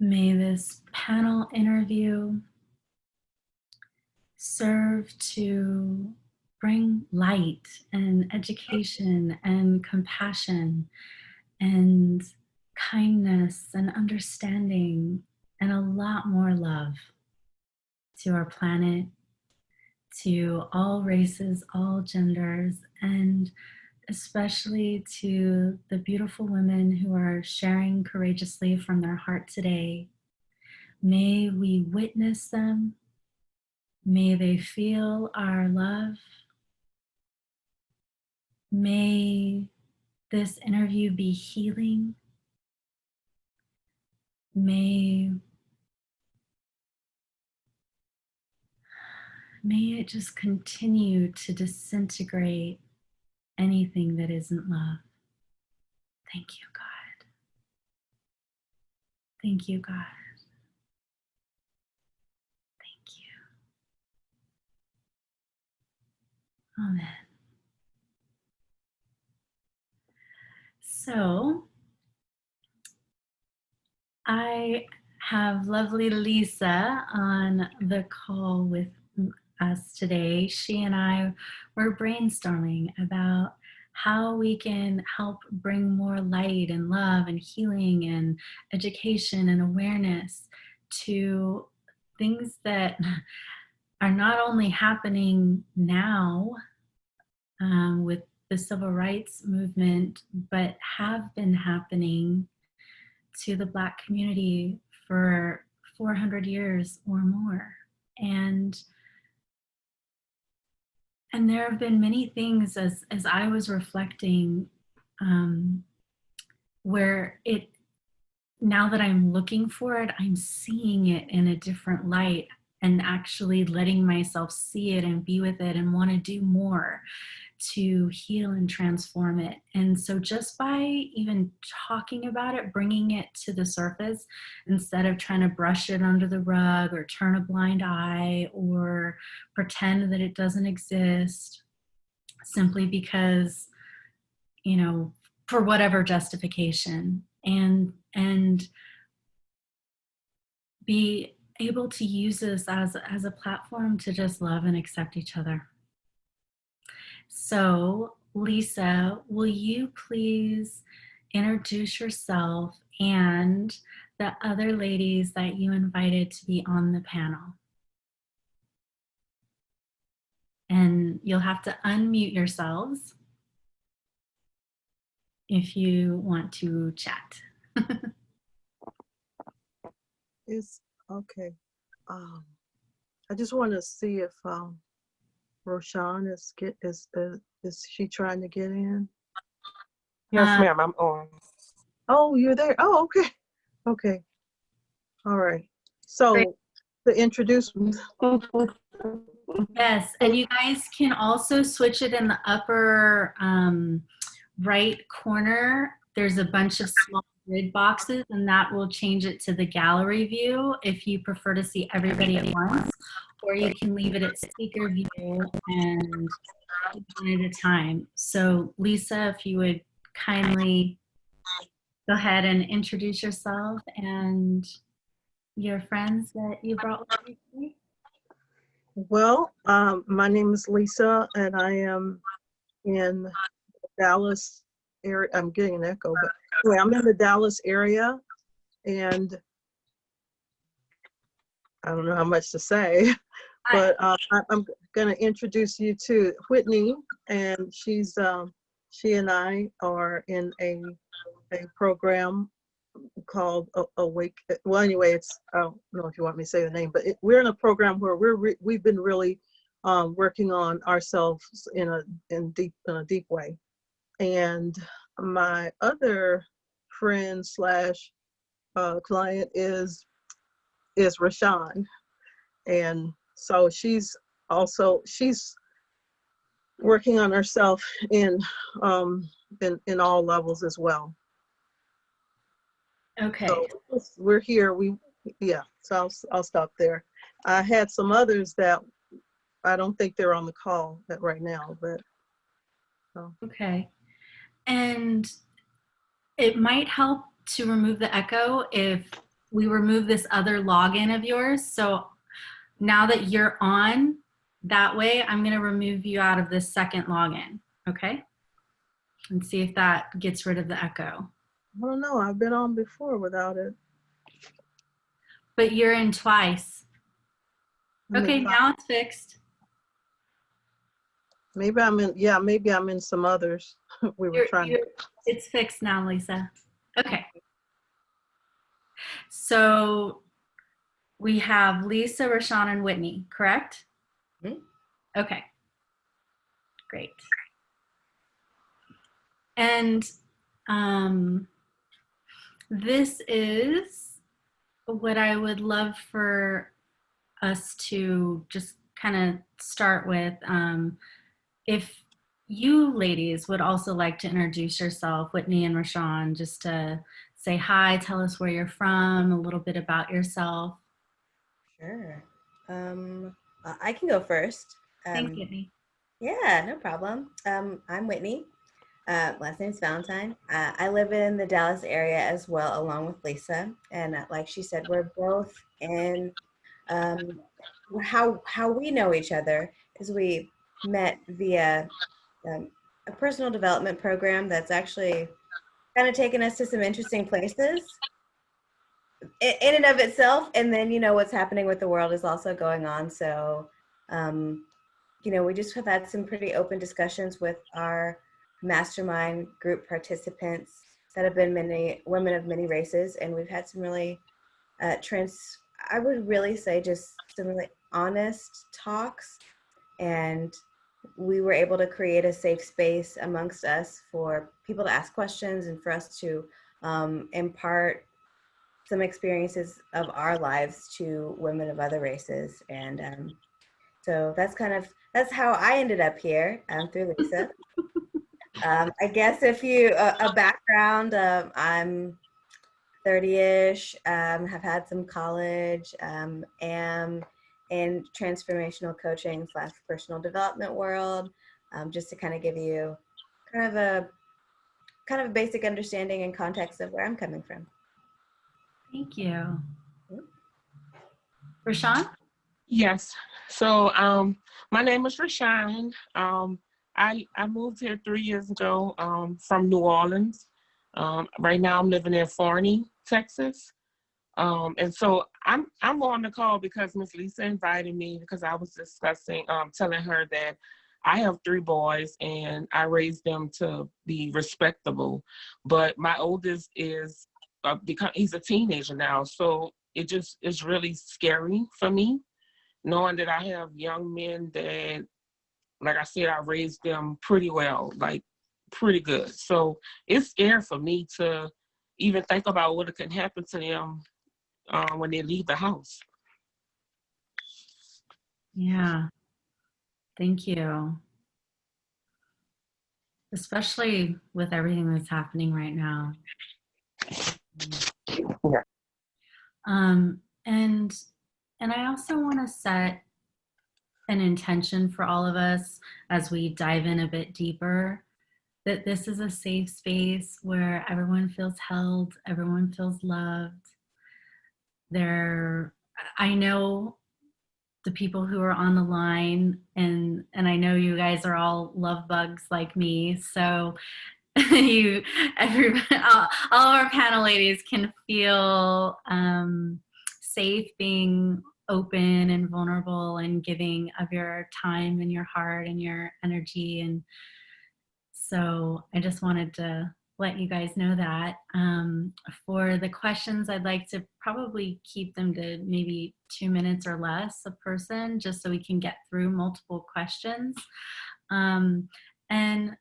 May this panel interview serve to bring light and education and compassion and kindness and understanding and a lot more love to our planet, to all races, all genders, and especially to the beautiful women who are sharing courageously from their heart today. May we witness them. May they feel our love. May this interview be healing. May it just continue to disintegrate anything that isn't love. Thank you, God. Thank you, God. Thank you. Amen. So, I have lovely Lisa on the call with us today. She and I were brainstorming about how we can help bring more light and love and healing and education and awareness to things that are not only happening now with the civil rights movement, but have been happening to the Black community for 400 years or more. And there have been many things as I was reflecting where it, now that I'm looking for it, I'm seeing it in a different light and actually letting myself see it and be with it and want to do more to heal and transform it. And so just by even talking about it, bringing it to the surface, instead of trying to brush it under the rug or turn a blind eye or pretend that it doesn't exist, simply because, you know, for whatever justification, and be able to use this as a platform to just love and accept each other. So, Lisa, will you please introduce yourself and the other ladies that you invited to be on the panel? And you'll have to unmute yourselves if you want to chat. It's okay. I just want to see if Roshan is she trying to get in? Yes, ma'am, I'm on. Oh, you're there. Oh, okay. Okay. All right. So Great. to introduce Yes, and you guys can also switch it in the upper right corner. There's a bunch of small grid boxes, and that will change it to the gallery view if you prefer to see everybody at once, or you can leave it at speaker view and one at a time. So Lisa, if you would kindly go ahead and introduce yourself and your friends that you brought with you today. Well, my name is Lisa, and I am in Dallas area. I'm getting an echo, but anyway, I'm in the Dallas area, and I don't know how much to say, but I'm going to introduce you to Whitney, and she and I are in a program called Awake. Well, anyway, it's, I don't know if you want me to say the name, but we're in a program where we've been really working on ourselves in a deep way. And my other friend slash client is Rashawn, and so she's working on herself in all levels as well. Okay. So we're here. So I'll stop there. I had some others that I don't think they're on the call right now, but. Okay. And it might help to remove the echo if we remove this other login of yours. So now that you're on that way, I'm going to remove you out of this second login. Okay. And see if that gets rid of the echo. I don't know. I've been on before without it. But you're in twice. Okay, now it's fixed. Maybe I'm in, yeah, maybe I'm in some others. We were trying. It's fixed now, Lisa. Okay. So we have Lisa, Rashawn, and Whitney, correct? Mhm. Okay. Great. And this is what I would love for us to just kind of start with. If you ladies would also like to introduce yourself, Whitney and Rashawn, just to say hi, tell us where you're from, a little bit about yourself. Sure. I can go first. Thanks, Whitney. Yeah, no problem. I'm Whitney. Last name's Valentine. I live in the Dallas area as well, along with Lisa. And like she said, we're both in how we know each other is we met via a personal development program that's actually kind of taken us to some interesting places in and of itself. And then, what's happening with the world is also going on. So, we just have had some pretty open discussions with our mastermind group participants that have been many women of many races. And we've had some really I would really say just some really honest talks. And we were able to create a safe space amongst us for people to ask questions and for us to impart some experiences of our lives to women of other races. And so that's how I ended up here through Lisa. I guess if you, a background, I'm 30-ish, have had some college, am in transformational coaching / personal development world, just to kind of give you kind of a basic understanding and context of where I'm coming from. Thank you. Rashawn? Yes. So my name is Rashawn. I moved here 3 years ago from New Orleans. Right now I'm living in Forney, Texas. And so I'm on the call because Miss Lisa invited me because I was discussing, telling her that I have 3 boys and I raised them to be respectable. But my oldest is he's a teenager now, so it just is really scary for me knowing that I have young men that, like I said, I raised them pretty well, like pretty good. So it's scary for me to even think about what can happen to them when they leave the house. Yeah. Thank you. Especially with everything that's happening right now. Yeah. And I also want to set an intention for all of us as we dive in a bit deeper, that this is a safe space where everyone feels held, everyone feels loved. I know the people who are on the line, and I know you guys are all love bugs like me, so all of our panel ladies can feel safe being open and vulnerable and giving of your time and your heart and your energy. And so I just wanted to let you guys know that. For the questions, I'd like to probably keep them to maybe 2 minutes or less a person, just so we can get through multiple questions. And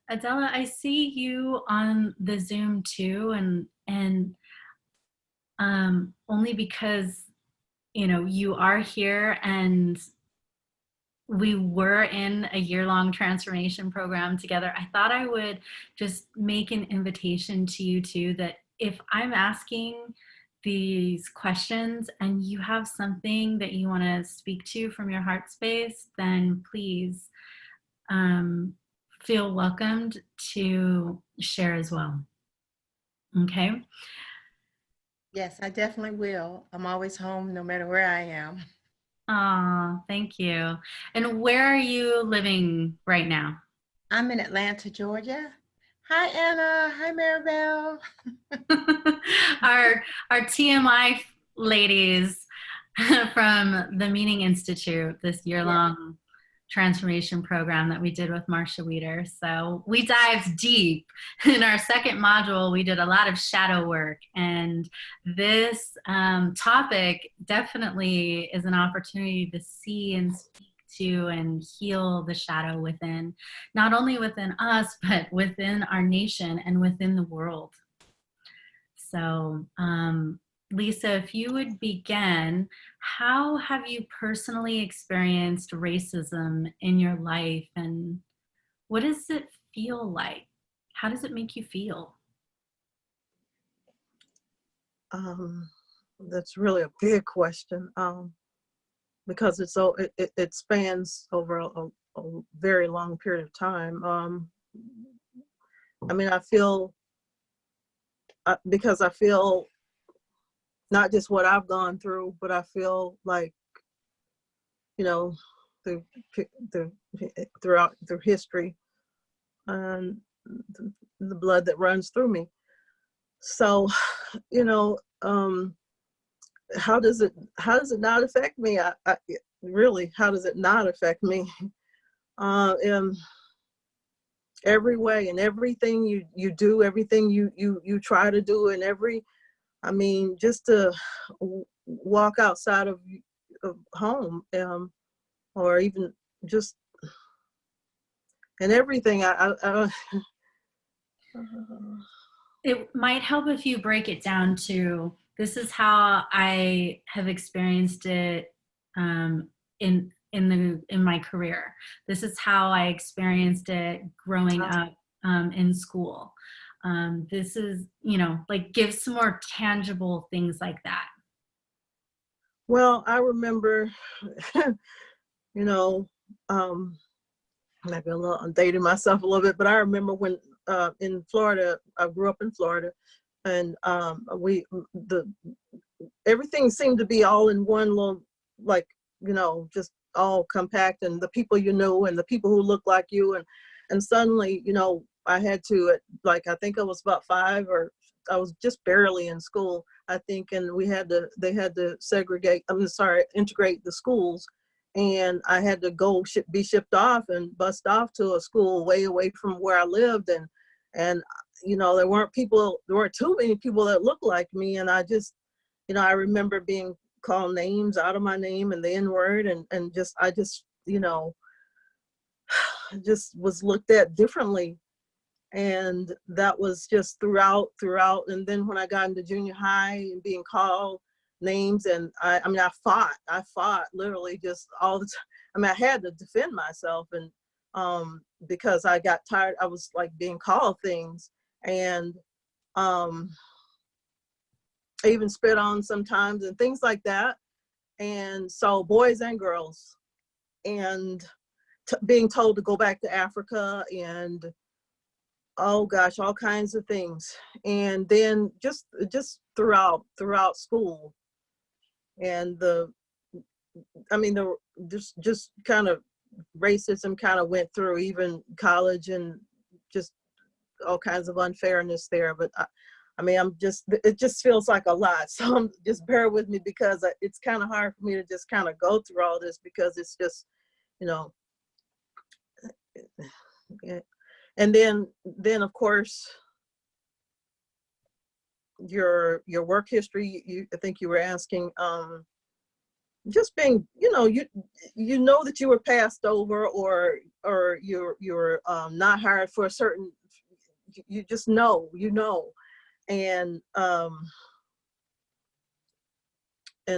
Adela, I see you on the Zoom too, and only because you are here, and we were in a year-long transformation program together. I thought I would just make an invitation to you too, that if I'm asking these questions and you have something that you want to speak to from your heart space, then please feel welcomed to share as well. Okay. Yes, I definitely will. I'm always home no matter where I am. Oh, thank you. And where are you living right now? I'm in Atlanta, Georgia. Hi, Anna. Hi, Maribel. our TMI ladies from the Meaning Institute, this Yeah. year-long transformation program that we did with Marcia Weeder. So we dived deep. In our second module, we did a lot of shadow work, and this topic definitely is an opportunity to see and speak to and heal the shadow within, not only within us, but within our nation and within the world. So, Lisa, if you would begin, how have you personally experienced racism in your life, and what does it feel like? How does it make you feel? That's really a big question, because it's so it spans over a very long period of time. I mean, I feel because I feel not just what I've gone through, but I feel like, you know, through through history and the blood that runs through me. So, you know, how does it not affect me? Really, how does it not affect me? In every way, and everything you do, everything you try to do, and I mean, just to walk outside of home, or even just and everything. It might help if you break it down to, this is how I have experienced it in my career. This is how I experienced it growing up in school. This is, like, give some more tangible things like that. Well, I remember, you know, maybe I'm dating myself a little bit, but I remember when in Florida, I grew up in Florida, and everything seemed to be all in one little, like, just all compact, and the people you knew and the people who looked like you, and suddenly, I had to, like, I think I was about 5, or I was just barely in school, I think, and they had to integrate the schools, and I had to be shipped off and bussed off to a school way away from where I lived, and there weren't too many people that looked like me, and I just, I remember being called names out of my name and the N-word, and I just just was looked at differently, and that was just throughout. And then when I got into junior high and being called names, and I mean, I fought literally just all the time. I mean, I had to defend myself, and because I got tired, I was like being called things, and I even spit on sometimes and things like that. And so boys and girls, and being told to go back to Africa, and oh gosh, all kinds of things. And then just throughout school, and the just kind of racism kind of went through even college, and just all kinds of unfairness there. But I mean, it just feels like a lot. So just bear with me, because it's kind of hard for me to just kind of go through all this, because it's just, and then of course, your work history, I think you were asking, just being, that you were passed over, or you're not hired for a certain, you just and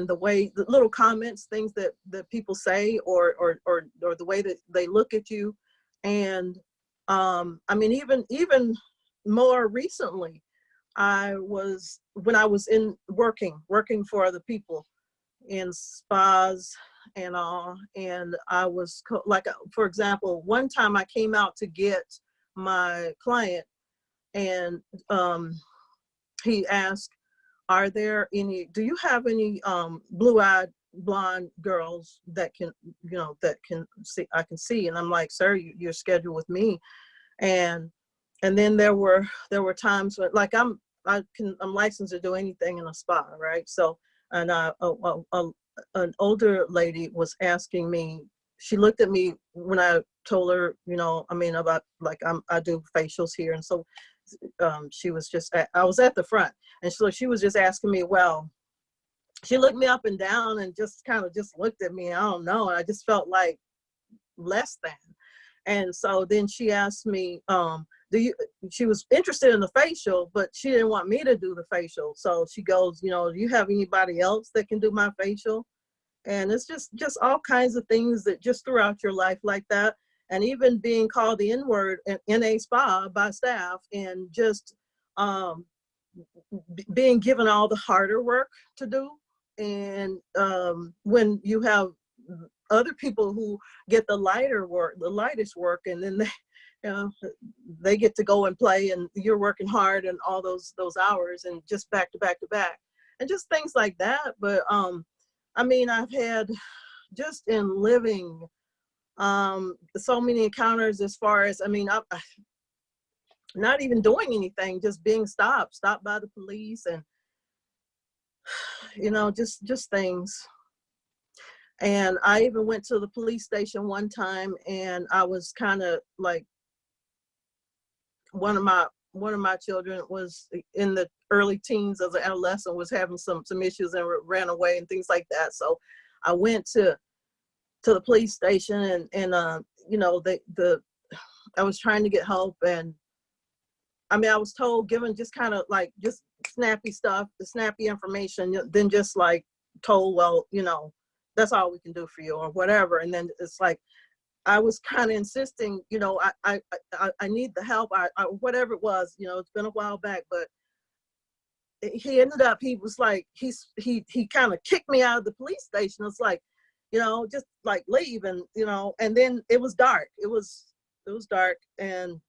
the way, the little comments, things that people say, or the way that they look at you. And I mean, even more recently, when I was working for other people in spas and all, and I was like, for example, one time I came out to get my client, and he asked, do you have any blue-eyed blonde girls that can, that can see, I can see? And I'm like, sir, you're scheduled with me. And then there were times when, like, I'm licensed to do anything in a spa, right? So, and an older lady was asking me, she looked at me when I told her, about, like, I do facials here. And so she was just, I was at the front. And so she was just asking me, well, she looked me up and down and just kind of just looked at me. I don't know. And I just felt like less than. And so then she asked me, she was interested in the facial, but she didn't want me to do the facial. So she goes, do you have anybody else that can do my facial? And it's just all kinds of things that just throughout your life like that. And even being called the N-word in a spa by staff, and just being given all the harder work to do. And when you have other people who get the lightest work, and then they get to go and play, and you're working hard and all those hours, and just back to back to back, and just things like that. But I've had, just in living, so many encounters, as far as, I'm not even doing anything, just being stopped by the police, and just things. And I even went to the police station one time, and I was kind of like, one of my children was in the early teens, as an adolescent, was having some issues and ran away and things like that. So I went to the police station, and I was trying to get help, and I was told, given just kind of like just snappy stuff, the snappy information, then just like told, well, that's all we can do for you, or whatever. And then it's like, I was kind of insisting, I need the help, whatever it was, it's been a while back, but he ended up, he was like, he kind of kicked me out of the police station. It's like, just like leave, and, and then it was dark. It was dark, and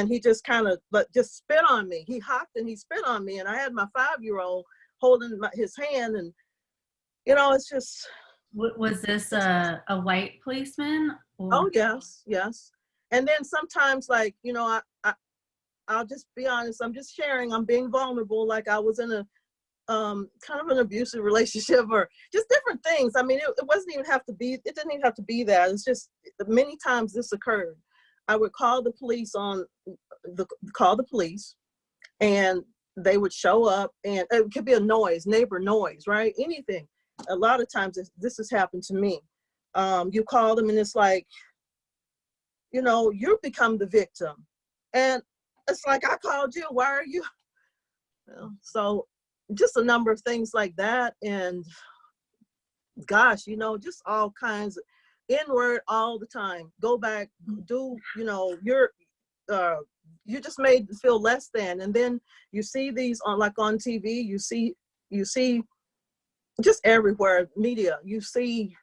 he just kind of, just spit on me. He hopped and he spit on me, and I had my 5-year-old holding his hand, and, it's just. Was this a white policeman? Or? Oh, yes. And then sometimes, like, I'll just be honest, I'm just sharing, I'm being vulnerable. Like, I was in a kind of an abusive relationship, or just different things. It didn't even have to be that. It's just, many times this occurred. I would call the police and they would show up, and it could be a noise, neighbor noise, right? Anything. A lot of times this has happened to me. You call them, and it's like, you become the victim. And it's like, I called you, why are you? So just a number of things like that. And gosh, just all kinds of N-word all the time. Go back, do, you're just made to feel less than. And then you see these on TV, you see just everywhere, media, you see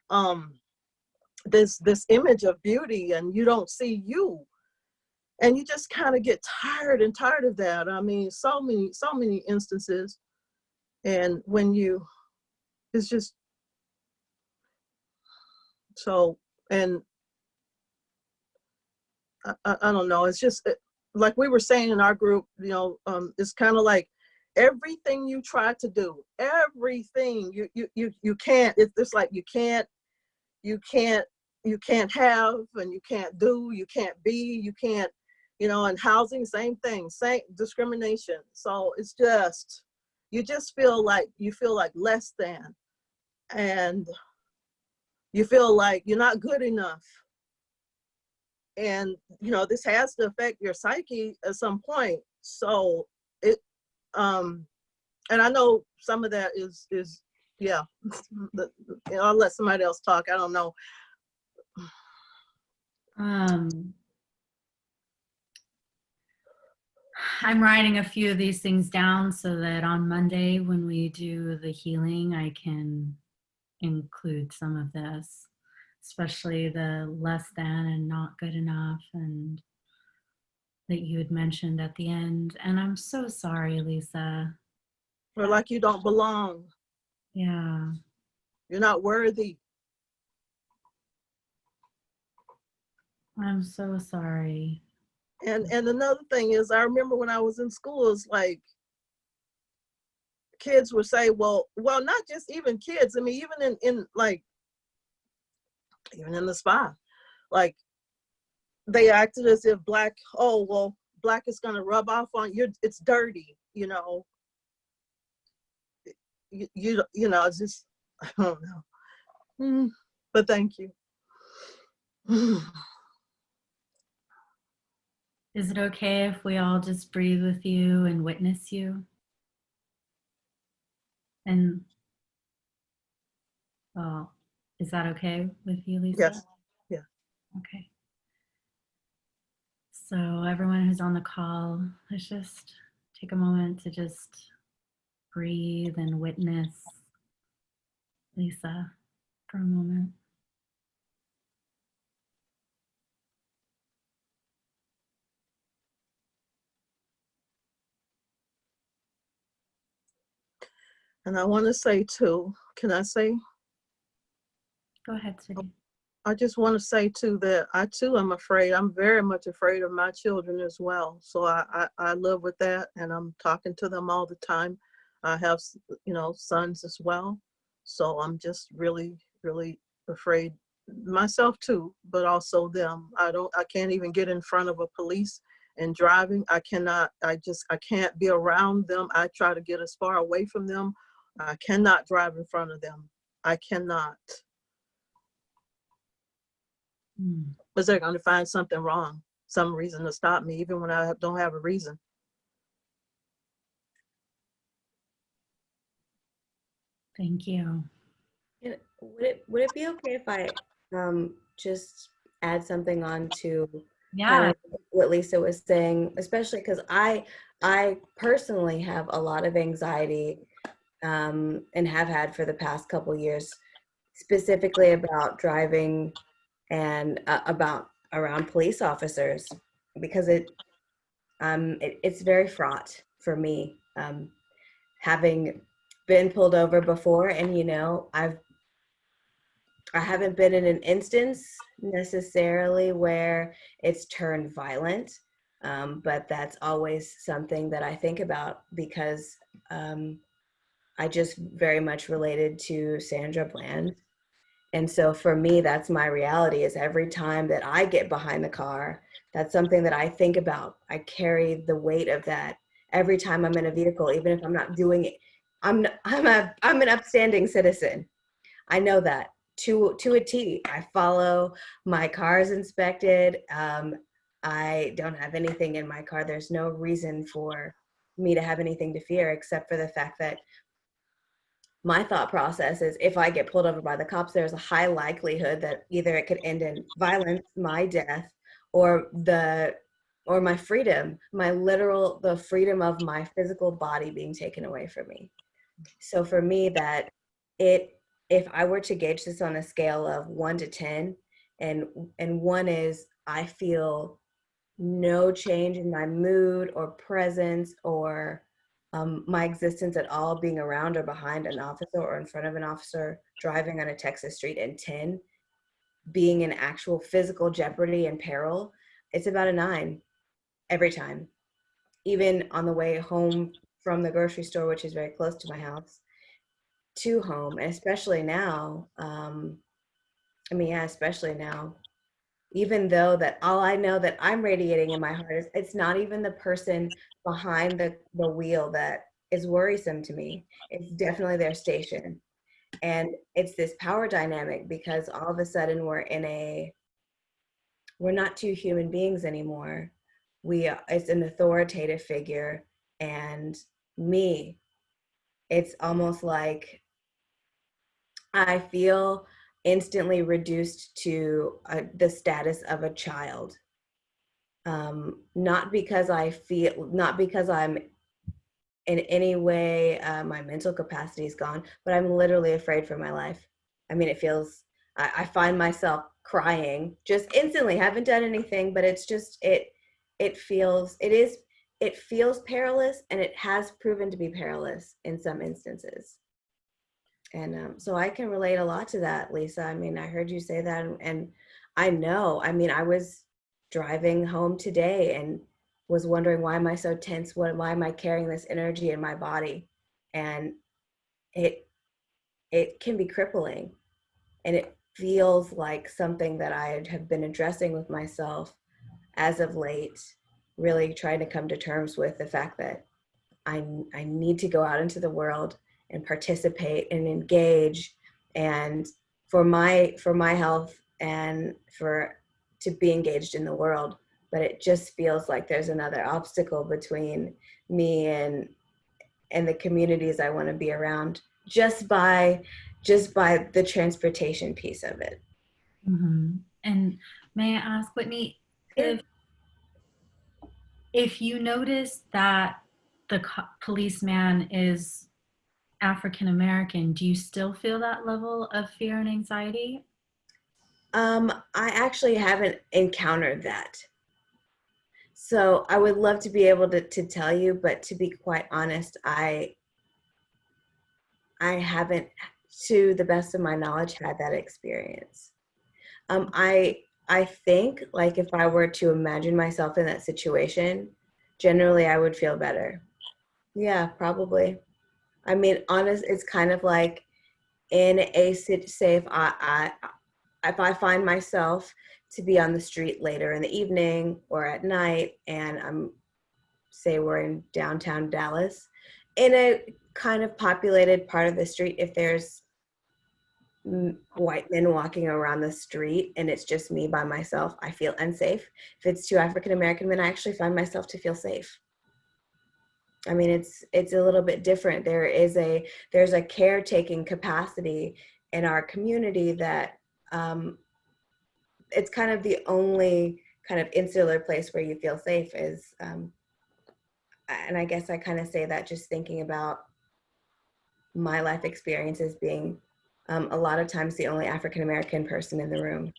this image of beauty, and you don't see you, and you just kind of get tired of that. So many instances. And when it's just so, and I don't know, it's just like we were saying in our group, it's kind of like, everything you try to do, everything you can't, it's like you can't have, and you can't do, you can't be, you can't, and housing, same thing, same discrimination. So it's just, you feel like less than, and you feel like you're not good enough. And, this has to affect your psyche at some point. So it, and I know some of that is yeah, I'll let somebody else talk. I don't know. I'm writing a few of these things down so that on Monday, when we do the healing, I can include some of this, especially the less than and not good enough, and that you had mentioned at the end. And I'm so sorry, Lisa. or like you don't belong. Yeah. You're not worthy. I'm so sorry. And another thing is, I remember when I was in school, it's like kids would say, well, not just even kids. I mean, even in like, even in the spa, like they acted as if black, oh, well, black is going to rub off on you. It's dirty, you know. You know, it's just, I don't know. But thank you. Is it okay if we all just breathe with you and witness you? And, well, is that okay with you, Lisa? Yes. Yeah. Okay. So everyone who's on the call, let's just take a moment to just breathe and witness Lisa for a moment. And I want to say too, can I say? Go ahead, Sweetie. I just want to say too that I too am afraid. I'm very much afraid of my children as well. So I live with that, and I'm talking to them all the time. I have, you know, sons as well. So I'm just really, really afraid myself too, but also them. I can't even get in front of a police and driving. I can't be around them. I try to get as far away from them. I cannot drive in front of them. I cannot. Because they're going to find something wrong, some reason to stop me, even when I don't have a reason. Thank you. Would it be okay if I just add something on to kind Yeah. of what Lisa was saying, especially because I personally have a lot of anxiety and have had for the past couple years, specifically about driving and about around police officers, because it's very fraught for me, having been pulled over before, and you know, I haven't been in an instance necessarily where it's turned violent, but that's always something that I think about because I just very much related to Sandra Bland. And so for me, that's my reality, is every time that I get behind the car, that's something that I think about. I carry the weight of that every time I'm in a vehicle, even if I'm not doing it. I'm an upstanding citizen. I know that to a T. I follow, my car is inspected. I don't have anything in my car. There's no reason for me to have anything to fear except for the fact that my thought process is, if I get pulled over by the cops, there's a high likelihood that either it could end in violence, my death, or my freedom, the freedom of my physical body being taken away from me. So for me, if I were to gauge this on a scale of 1 to 10, and 1 is I feel no change in my mood or presence or my existence at all, being around or behind an officer or in front of an officer driving on a Texas street, and 10 being in actual physical jeopardy and peril, it's about a 9 every time. Even on the way home from the grocery store, which is very close to my house, to home, and especially now, especially now, even though that all I know that I'm radiating in my heart is, it's not even the person behind the wheel that is worrisome to me. It's definitely their station. And it's this power dynamic, because all of a sudden we're not two human beings anymore. It's an authoritative figure, and me, it's almost like I feel instantly reduced to the status of a child. Not because I'm in any way, my mental capacity is gone, but I'm literally afraid for my life. I mean, I find myself crying just instantly. Haven't done anything, but it's just, it it feels perilous, and it has proven to be perilous in some instances. And so I can relate a lot to that, Lisa. I mean, I heard you say that, and I know. I mean, I was driving home today and was wondering, why am I so tense? Why am I carrying this energy in my body? And it can be crippling, and it feels like something that I have been addressing with myself as of late, really trying to come to terms with the fact that I need to go out into the world and participate and engage, and for my health and to be engaged in the world. But it just feels like there's another obstacle between me and the communities I want to be around, just by the transportation piece of it. Mm-hmm. And may I ask, Whitney, Sure. if you notice that the policeman is African American, do you still feel that level of fear and anxiety? I actually haven't encountered that. So I would love to be able to tell you, but to be quite honest, I haven't, to the best of my knowledge, had that experience. I think, like, if I were to imagine myself in that situation, generally I would feel better. Yeah, probably. I mean, honest, it's kind of like in a safe, if I find myself to be on the street later in the evening or at night, and say we're in downtown Dallas, in a kind of populated part of the street, if there's white men walking around the street and it's just me by myself, I feel unsafe. If it's two African American men, I actually find myself to feel safe. I mean, it's a little bit different. There's a caretaking capacity in our community that it's kind of the only kind of insular place where you feel safe is, and I guess I kind of say that just thinking about my life experiences being a lot of times the only African American person in the room.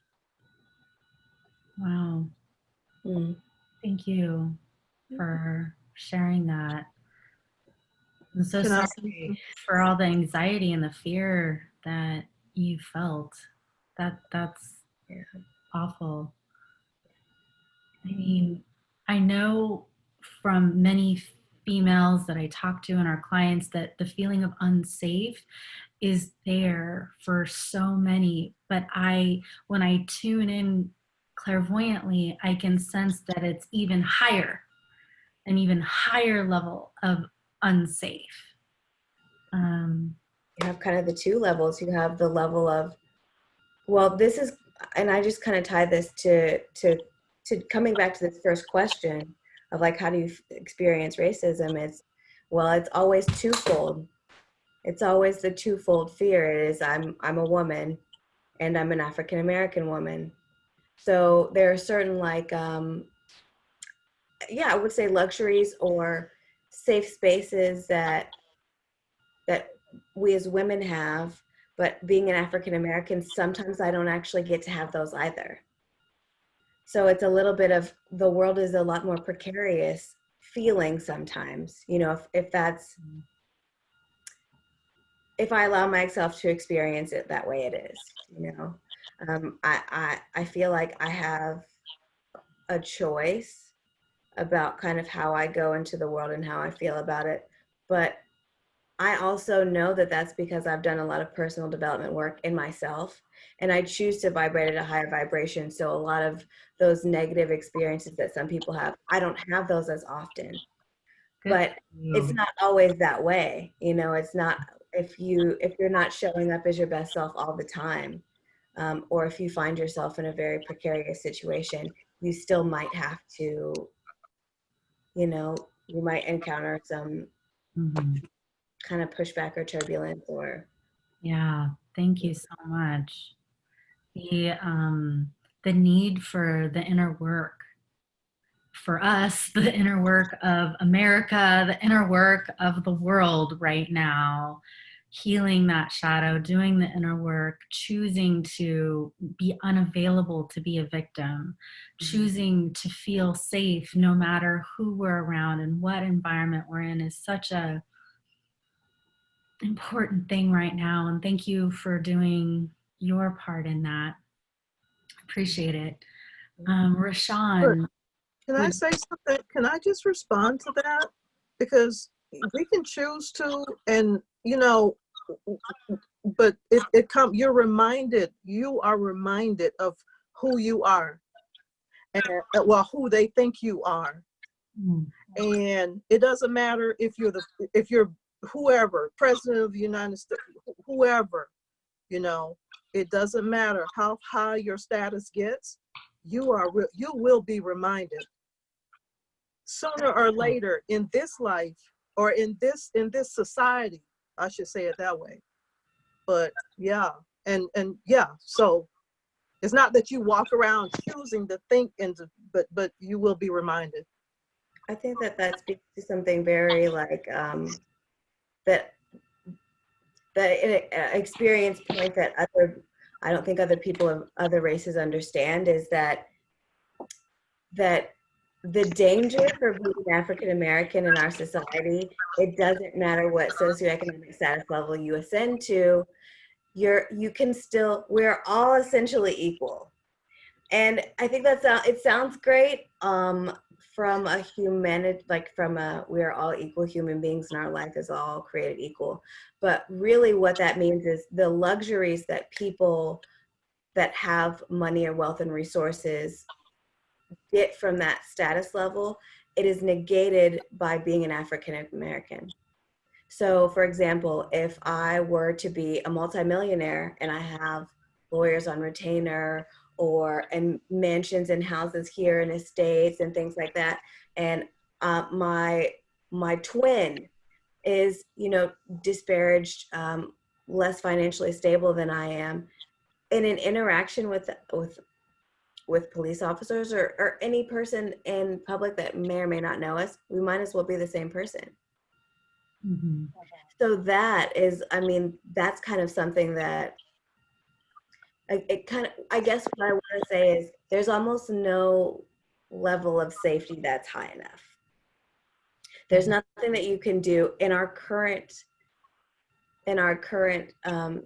Wow. Thank you for sharing that. I'm so Can I sorry for all the anxiety and the fear that you felt. That's awful. I mean, I know from many females that I talk to and our clients that the feeling of unsafe is there for so many, but when I tune in clairvoyantly, I can sense that it's even higher, an even higher level of unsafe. You have kind of the two levels. You have the level of, well, this is, and I just kind of tie this to coming back to this first question of, like, how do you experience racism? It's always twofold. It's always the twofold fear. It is, I'm a woman, and I'm an African American woman. So there are certain, like, I would say luxuries or safe spaces that we as women have, but being an African American, sometimes I don't actually get to have those either. So it's a little bit of, the world is a lot more precarious feeling sometimes, you know, if I allow myself to experience it that way, it is, you know. I feel like I have a choice about kind of how I go into the world and how I feel about it. But I also know that that's because I've done a lot of personal development work in myself, and I choose to vibrate at a higher vibration. So a lot of those negative experiences that some people have, I don't have those as often. But it's not always that way. You know, it's not, if you're not showing up as your best self all the time, or if you find yourself in a very precarious situation, you still might have to, you know, you might encounter some kind of pushback or turbulence, or. Yeah, thank you so much. The need for the inner work, for us, the inner work of America, the inner work of the world right now, healing that shadow, doing the inner work, choosing to be unavailable to be a victim, choosing to feel safe no matter who we're around and what environment we're in is such a important thing right now. And thank you for doing your part in that. Appreciate it. Rashawn. Can I say something? Can I just respond to that? Because we can choose to, and but you are reminded of who you are, and well, who they think you are. And it doesn't matter if you're whoever, president of the United States, whoever, it doesn't matter how high your status gets. You will be reminded sooner or later in this life, or in this society, I should say it that way. But yeah, and yeah, so it's not that you walk around choosing to think but you will be reminded. I think that speaks to something very like that experience point that I don't think other people of other races understand is that the danger for being African American in our society, it doesn't matter what socioeconomic status level you ascend to, we're all essentially equal. And I think it sounds great from a humanity, we are all equal human beings and our life is all created equal. But really what that means is the luxuries that people that have money or wealth and resources get from that status level, it is negated by being an African American. So for example, if I were to be a multimillionaire and I have lawyers on retainer and mansions and houses here and estates and things like that, and my twin is, disparaged, less financially stable than I am, in an interaction with police officers or any person in public that may or may not know us, we might as well be the same person. Mm-hmm. So that's kind of something that I guess what I want to say is there's almost no level of safety that's high enough. There's nothing that you can do in our current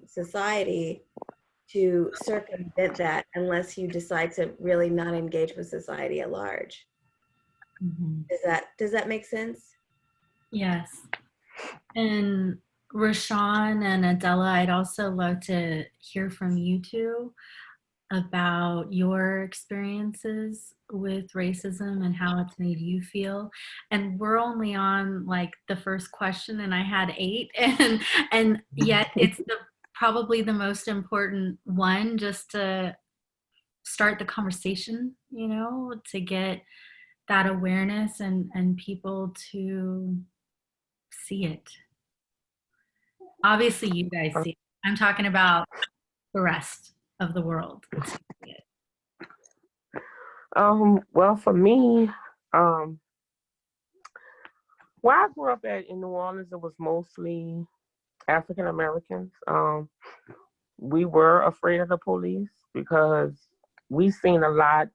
society to circumvent that unless you decide to really not engage with society at large. Mm-hmm. Does that make sense? Yes. And Rashawn and Adela, I'd also love to hear from you two about your experiences with racism and how it's made you feel. And we're only on like the first question and I had 8 and yet it's probably the most important one, just to start the conversation, to get that awareness and people to see it. Obviously you guys see it. I'm talking about the rest of the world. Well, for me, where I grew up in New Orleans, it was mostly African Americans. We were afraid of the police because we seen a lot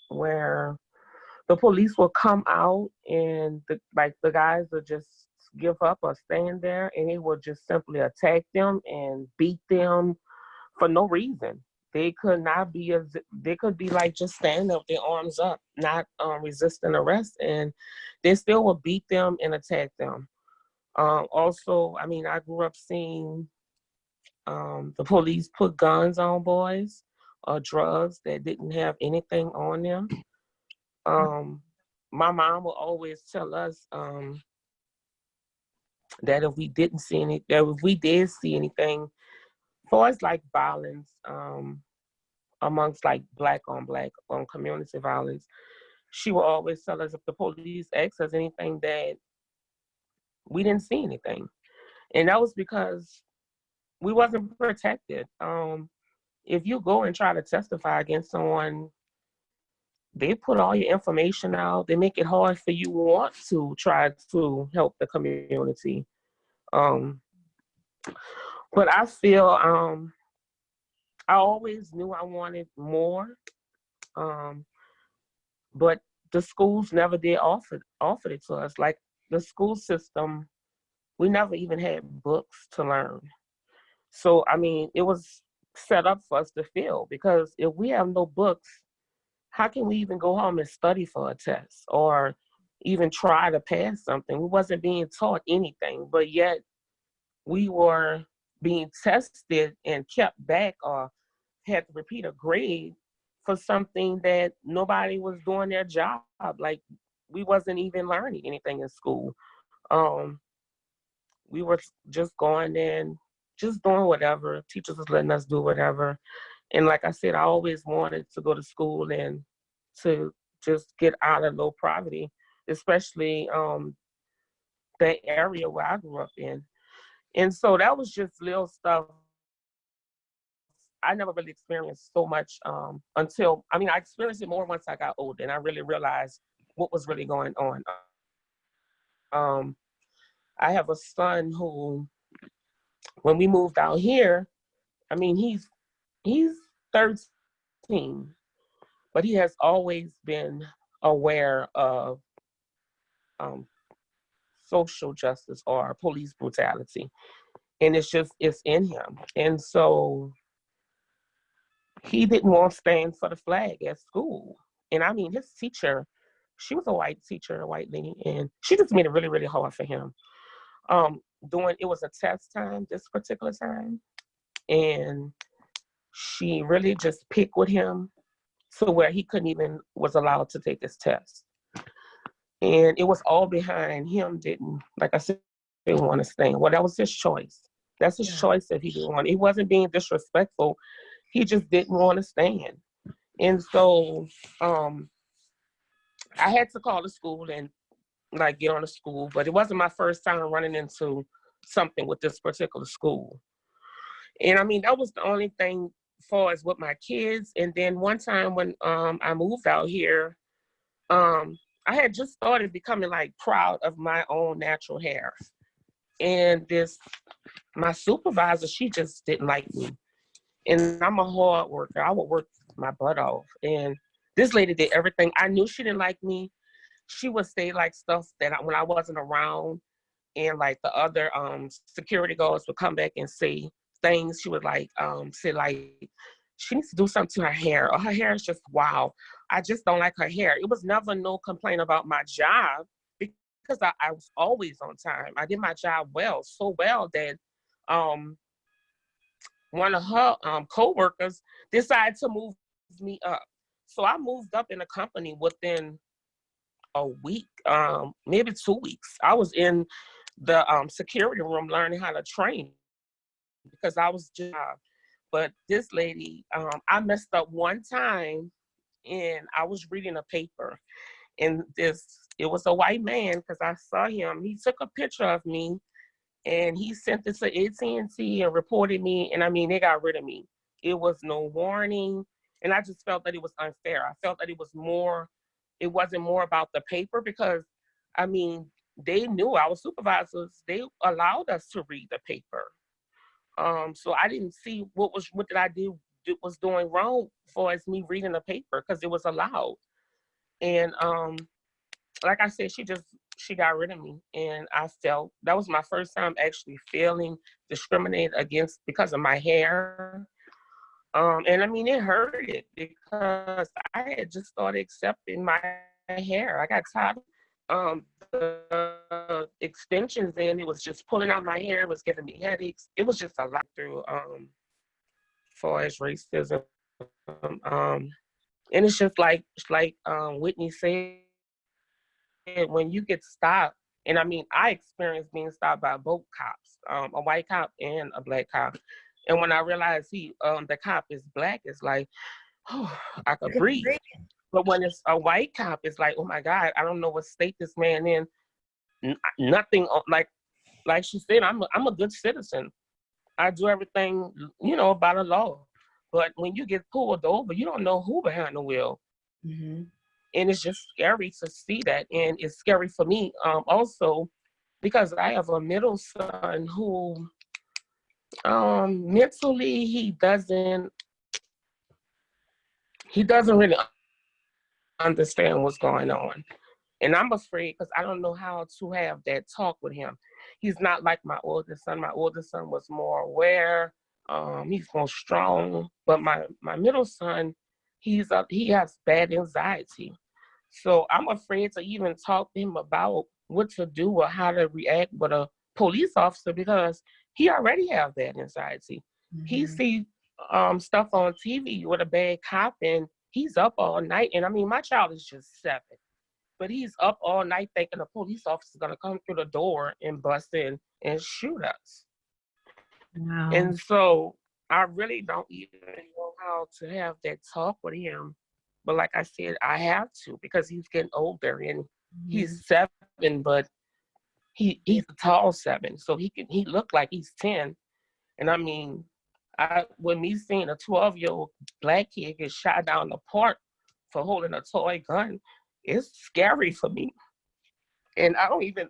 where the police will come out and the guys would just give up or stand there and they would just simply attack them and beat them for no reason. They could be like just standing up, their arms up, not resisting arrest, and they still would beat them and attack them. Also, I grew up seeing the police put guns on boys or drugs that didn't have anything on them. My mom would always tell us that if we did see anything, as far as like violence amongst like black on community violence, she would always tell us if the police asked us anything that we didn't see anything. And that was because we wasn't protected. If you go and try to testify against someone, they put all your information out. They make it hard for you want to try to help the community. Um, but I feel I always knew I wanted more, um, but the schools never did offer it to us. Like the school system, we never even had books to learn. So I mean, it was set up for us to fail because if we have no books, how can we even go home and study for a test or even try to pass something? We wasn't being taught anything, but yet we were being tested and kept back or had to repeat a grade for something that nobody was doing their job. Like we wasn't even learning anything in school. Um, we were just going in, just doing whatever. Teachers was letting us do whatever. And like I said, I always wanted to go to school and to just get out of low poverty, especially the area where I grew up in. And so that was just little stuff. I never really experienced so much until, I mean, I experienced it more once I got older and I really realized what was really going on. Um, I have a son who, when we moved out here, I mean, he's 13, but he has always been aware of um, social justice or police brutality. And it's in him. And so he didn't want to stand for the flag at school. And I mean, his teacher, she was a white teacher, a white lady, and she just made it really, really hard for him. It was a test time, this particular time, and she really just picked with him to where he couldn't even was allowed to take this test. And it was all behind him like I said, didn't want to stand. Well, that was his choice. That's his choice if he didn't want. He wasn't being disrespectful. He just didn't want to stand. And so I had to call the school and like get on the school, but it wasn't my first time running into something with this particular school. And I mean, that was the only thing far as with my kids. And then one time when I moved out here, I had just started becoming like proud of my own natural hair. And my supervisor, she just didn't like me. And I'm a hard worker. I would work my butt off. And this lady did everything. I knew she didn't like me. She would say like stuff that when I wasn't around, and like the other security guards would come back and say things. She would like say like she needs to do something to her hair, or her hair is just wow. I just don't like her hair. It was never no complaint about my job because I was always on time. I did my job well, so well that one of her co-workers decided to move me up. So I moved up in the company within a week, maybe 2 weeks. I was in the security room learning how to train because I was just, but this lady, I messed up one time and I was reading a paper and it was a white man because I saw him. He took a picture of me and he sent this to AT&T and reported me. And I mean, they got rid of me. It was no warning. And I just felt that it was unfair. I felt that it wasn't more about the paper because, I mean, they knew our supervisors, they allowed us to read the paper. So I didn't see what did I do was doing wrong for as me reading the paper because it was allowed. And like I said, she got rid of me. And I felt that was my first time actually feeling discriminated against because of my hair. And I mean, it hurted because I had just started accepting my hair. I got tired of the extensions and it was just pulling out my hair. It was giving me headaches. It was just a lot through far as racism. And it's just like Whitney said, when you get stopped, and I mean, I experienced being stopped by both cops, a white cop and a black cop. And when I realized the cop is black, it's like, oh, I could breathe. But when it's a white cop, it's like, oh my God, I don't know what state this man in. Nothing like she said, I'm a good citizen. I do everything, by the law. But when you get pulled over, you don't know who behind the wheel. Mm-hmm. And it's just scary to see that. And it's scary for me also because I have a middle son who mentally he doesn't really understand what's going on. And I'm afraid because I don't know how to have that talk with him. He's not like my oldest son. My oldest son was more aware. He's more strong. But my middle son, he has bad anxiety. So I'm afraid to even talk to him about what to do or how to react with a police officer because he already has bad anxiety. He sees stuff on TV with a bad cop and he's up all night. And I mean, my child is just 7, but he's up all night thinking a police officer is going to come through the door and bust in and shoot us. Wow. And so I really don't even know how to have that talk with him. But like I said, I have to because he's getting older and he's 7, but he's a tall 7. So he looked like he's 10. And I mean, when me seeing a 12-year-old black kid get shot down the park for holding a toy gun, it's scary for me. And I don't even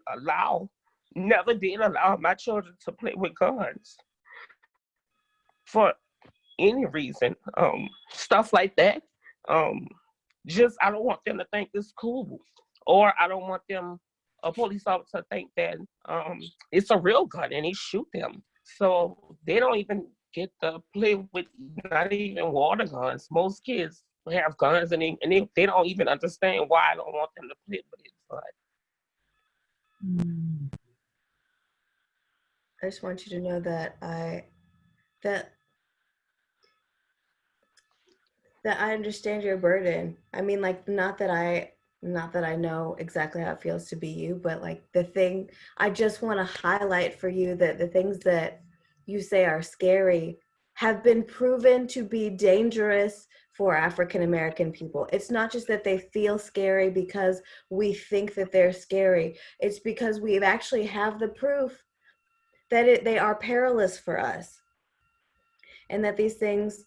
never did allow my children to play with guns for any reason. Stuff like that. Just I don't want them to think it's cool, or I don't want a police officer to think that it's a real gun and he shoot them. So they don't even get to play with not even water guns. Most kids have guns and they don't even understand why I don't want them to play with it. But I just want you to know that that I understand your burden. I mean, like, not that I know exactly how it feels to be you, but like I just want to highlight for you that the things that you say are scary have been proven to be dangerous for African American people. It's not just that they feel scary because we think that they're scary. It's because we actually have the proof that they are perilous for us. And that these things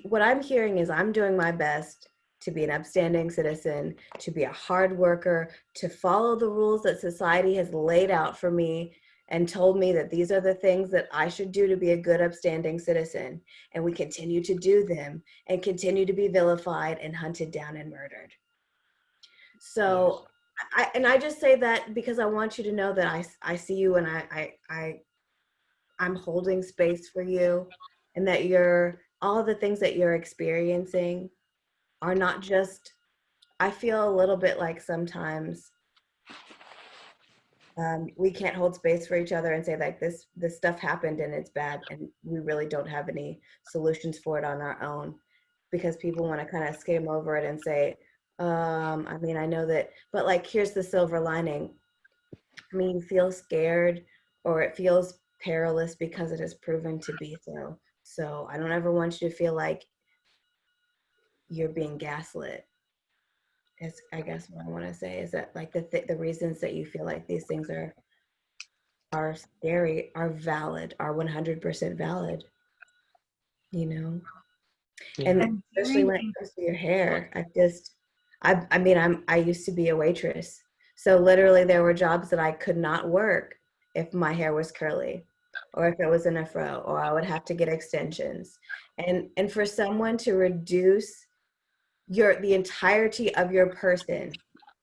what I'm hearing is I'm doing my best to be an upstanding citizen, to be a hard worker, to follow the rules that society has laid out for me and told me that these are the things that I should do to be a good, upstanding citizen. And we continue to do them and continue to be vilified and hunted down and murdered. So, I just say that because I want you to know that I see you and I'm holding space for you, and that all the things that you're experiencing are not just, I feel a little bit like sometimes we can't hold space for each other and say like this stuff happened and it's bad and we really don't have any solutions for it on our own, because people want to kind of skim over it and say, I mean, I know that, but like, here's the silver lining. I mean, you feel scared or it feels perilous because it has proven to be so. So I don't ever want you to feel like you're being gaslit. Is I guess what I want to say is that like the reasons that you feel like these things are scary are valid, are 100% valid. You know, and especially when it comes to your hair, I mean, I used to be a waitress, so literally there were jobs that I could not work if my hair was curly, or if it was in a fro, or I would have to get extensions. And for someone to reduce the entirety of your person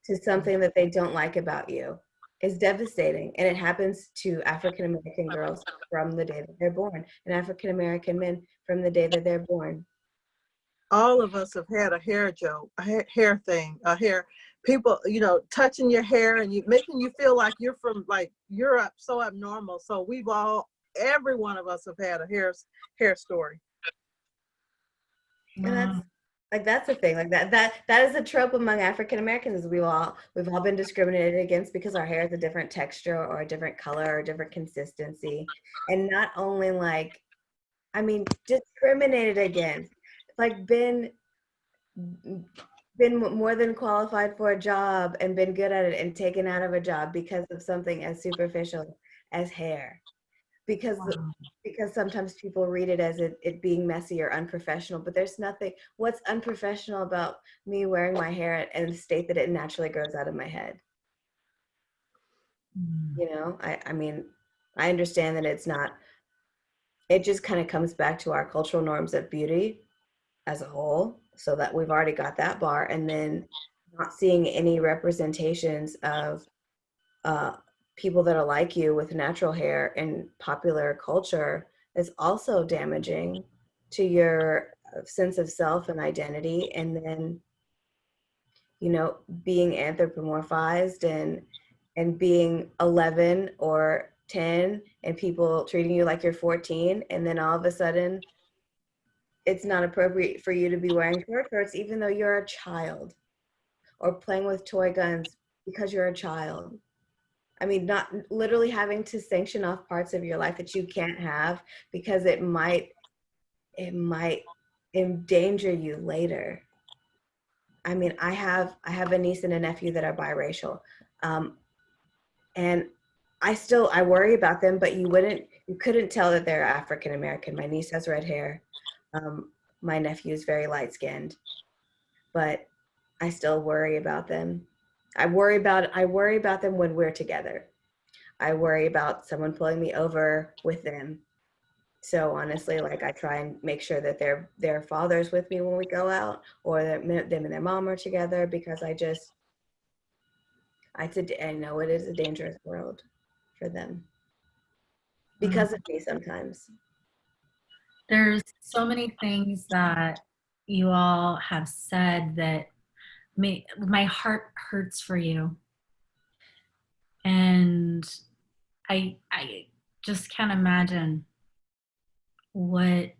to something that they don't like about you is devastating. And it happens to African American girls from the day that they're born, and African American men from the day that they're born. All of us have had a hair joke, a hair thing, a hair, people, touching your hair and making you feel like you're from like Europe, so abnormal. So every one of us have had a hair story. And that's the thing, like that is a trope among African Americans. We've all been discriminated against because our hair is a different texture or a different color or a different consistency. And not only like, I mean, discriminated against, like been more than qualified for a job and been good at it and taken out of a job because of something as superficial as hair. Because sometimes people read it as it being messy or unprofessional, but there's nothing, what's unprofessional about me wearing my hair and the state that it naturally grows out of my head? You know, I mean, I understand that it's not, it just kind of comes back to our cultural norms of beauty as a whole, so that we've already got that bar, and then not seeing any representations of uh, people that are like you with natural hair in popular culture is also damaging to your sense of self and identity. And then, you know, being anthropomorphized and being 11 or 10 and people treating you like you're 14, and then all of a sudden it's not appropriate for you to be wearing short shorts even though you're a child, or playing with toy guns because you're a child. I mean, not literally having to sanction off parts of your life that you can't have because it might endanger you later. I mean, I have a niece and a nephew that are biracial, and I worry about them, but you couldn't tell that they're African American. My niece has red hair. My nephew is very light skinned, but I still worry about them. I worry about them when we're together. I worry about someone pulling me over with them. So honestly, like I try and make sure that their father's with me when we go out, or that them and their mom are together, because I know it is a dangerous world for them because of me sometimes. There's so many things that you all have said that my heart hurts for you. And I just can't imagine what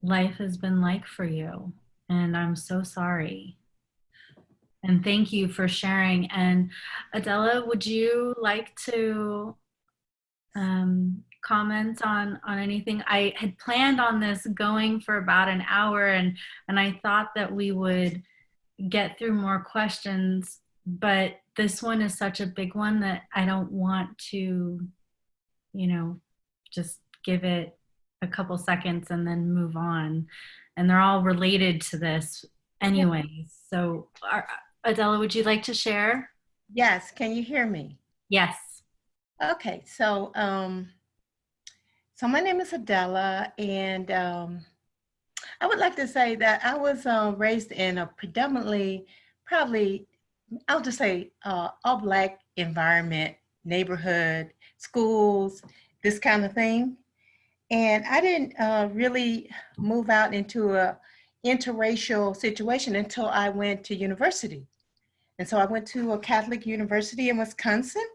life has been like for you. And I'm so sorry. And thank you for sharing. And Adela, would you like to comment on anything? I had planned on this going for about an hour, and I thought that we would get through more questions, but this one is such a big one that I don't want to, just give it a couple seconds and then move on. And they're all related to this anyway. So, Adela, would you like to share? Yes, can you hear me? Yes. Okay, so my name is Adela, and I would like to say that I was raised in a predominantly, probably, I'll just say, all Black environment, neighborhood, schools, this kind of thing. And I didn't really move out into a interracial situation until I went to university. And so I went to a Catholic university in Wisconsin.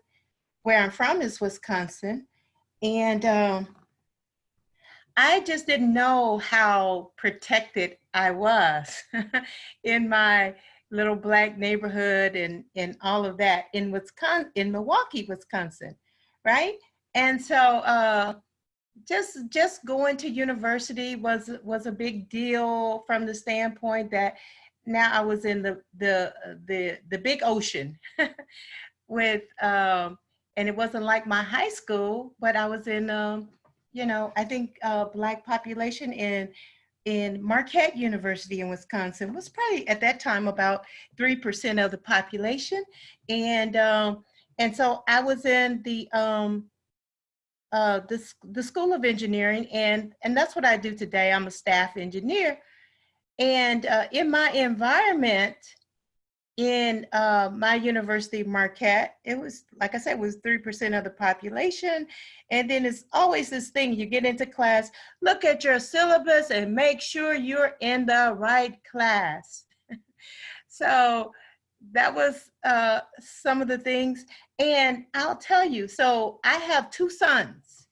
Where I'm from is Wisconsin. And I just didn't know how protected I was in my little Black neighborhood and all of that in Wisconsin, in Milwaukee, Wisconsin, right? And so just going to university was a big deal from the standpoint that now I was in the big ocean with and it wasn't like my high school, but I was in I think Black population in Marquette University in Wisconsin was probably at that time about 3% of the population, and so I was in the School of Engineering, and that's what I do today. I'm a staff engineer, and in my environment in my university, Marquette, it was, like I said, it was 3% of the population. And then it's always this thing, you get into class, look at your syllabus and make sure you're in the right class. So that was some of the things. And I'll tell you, so I have two sons.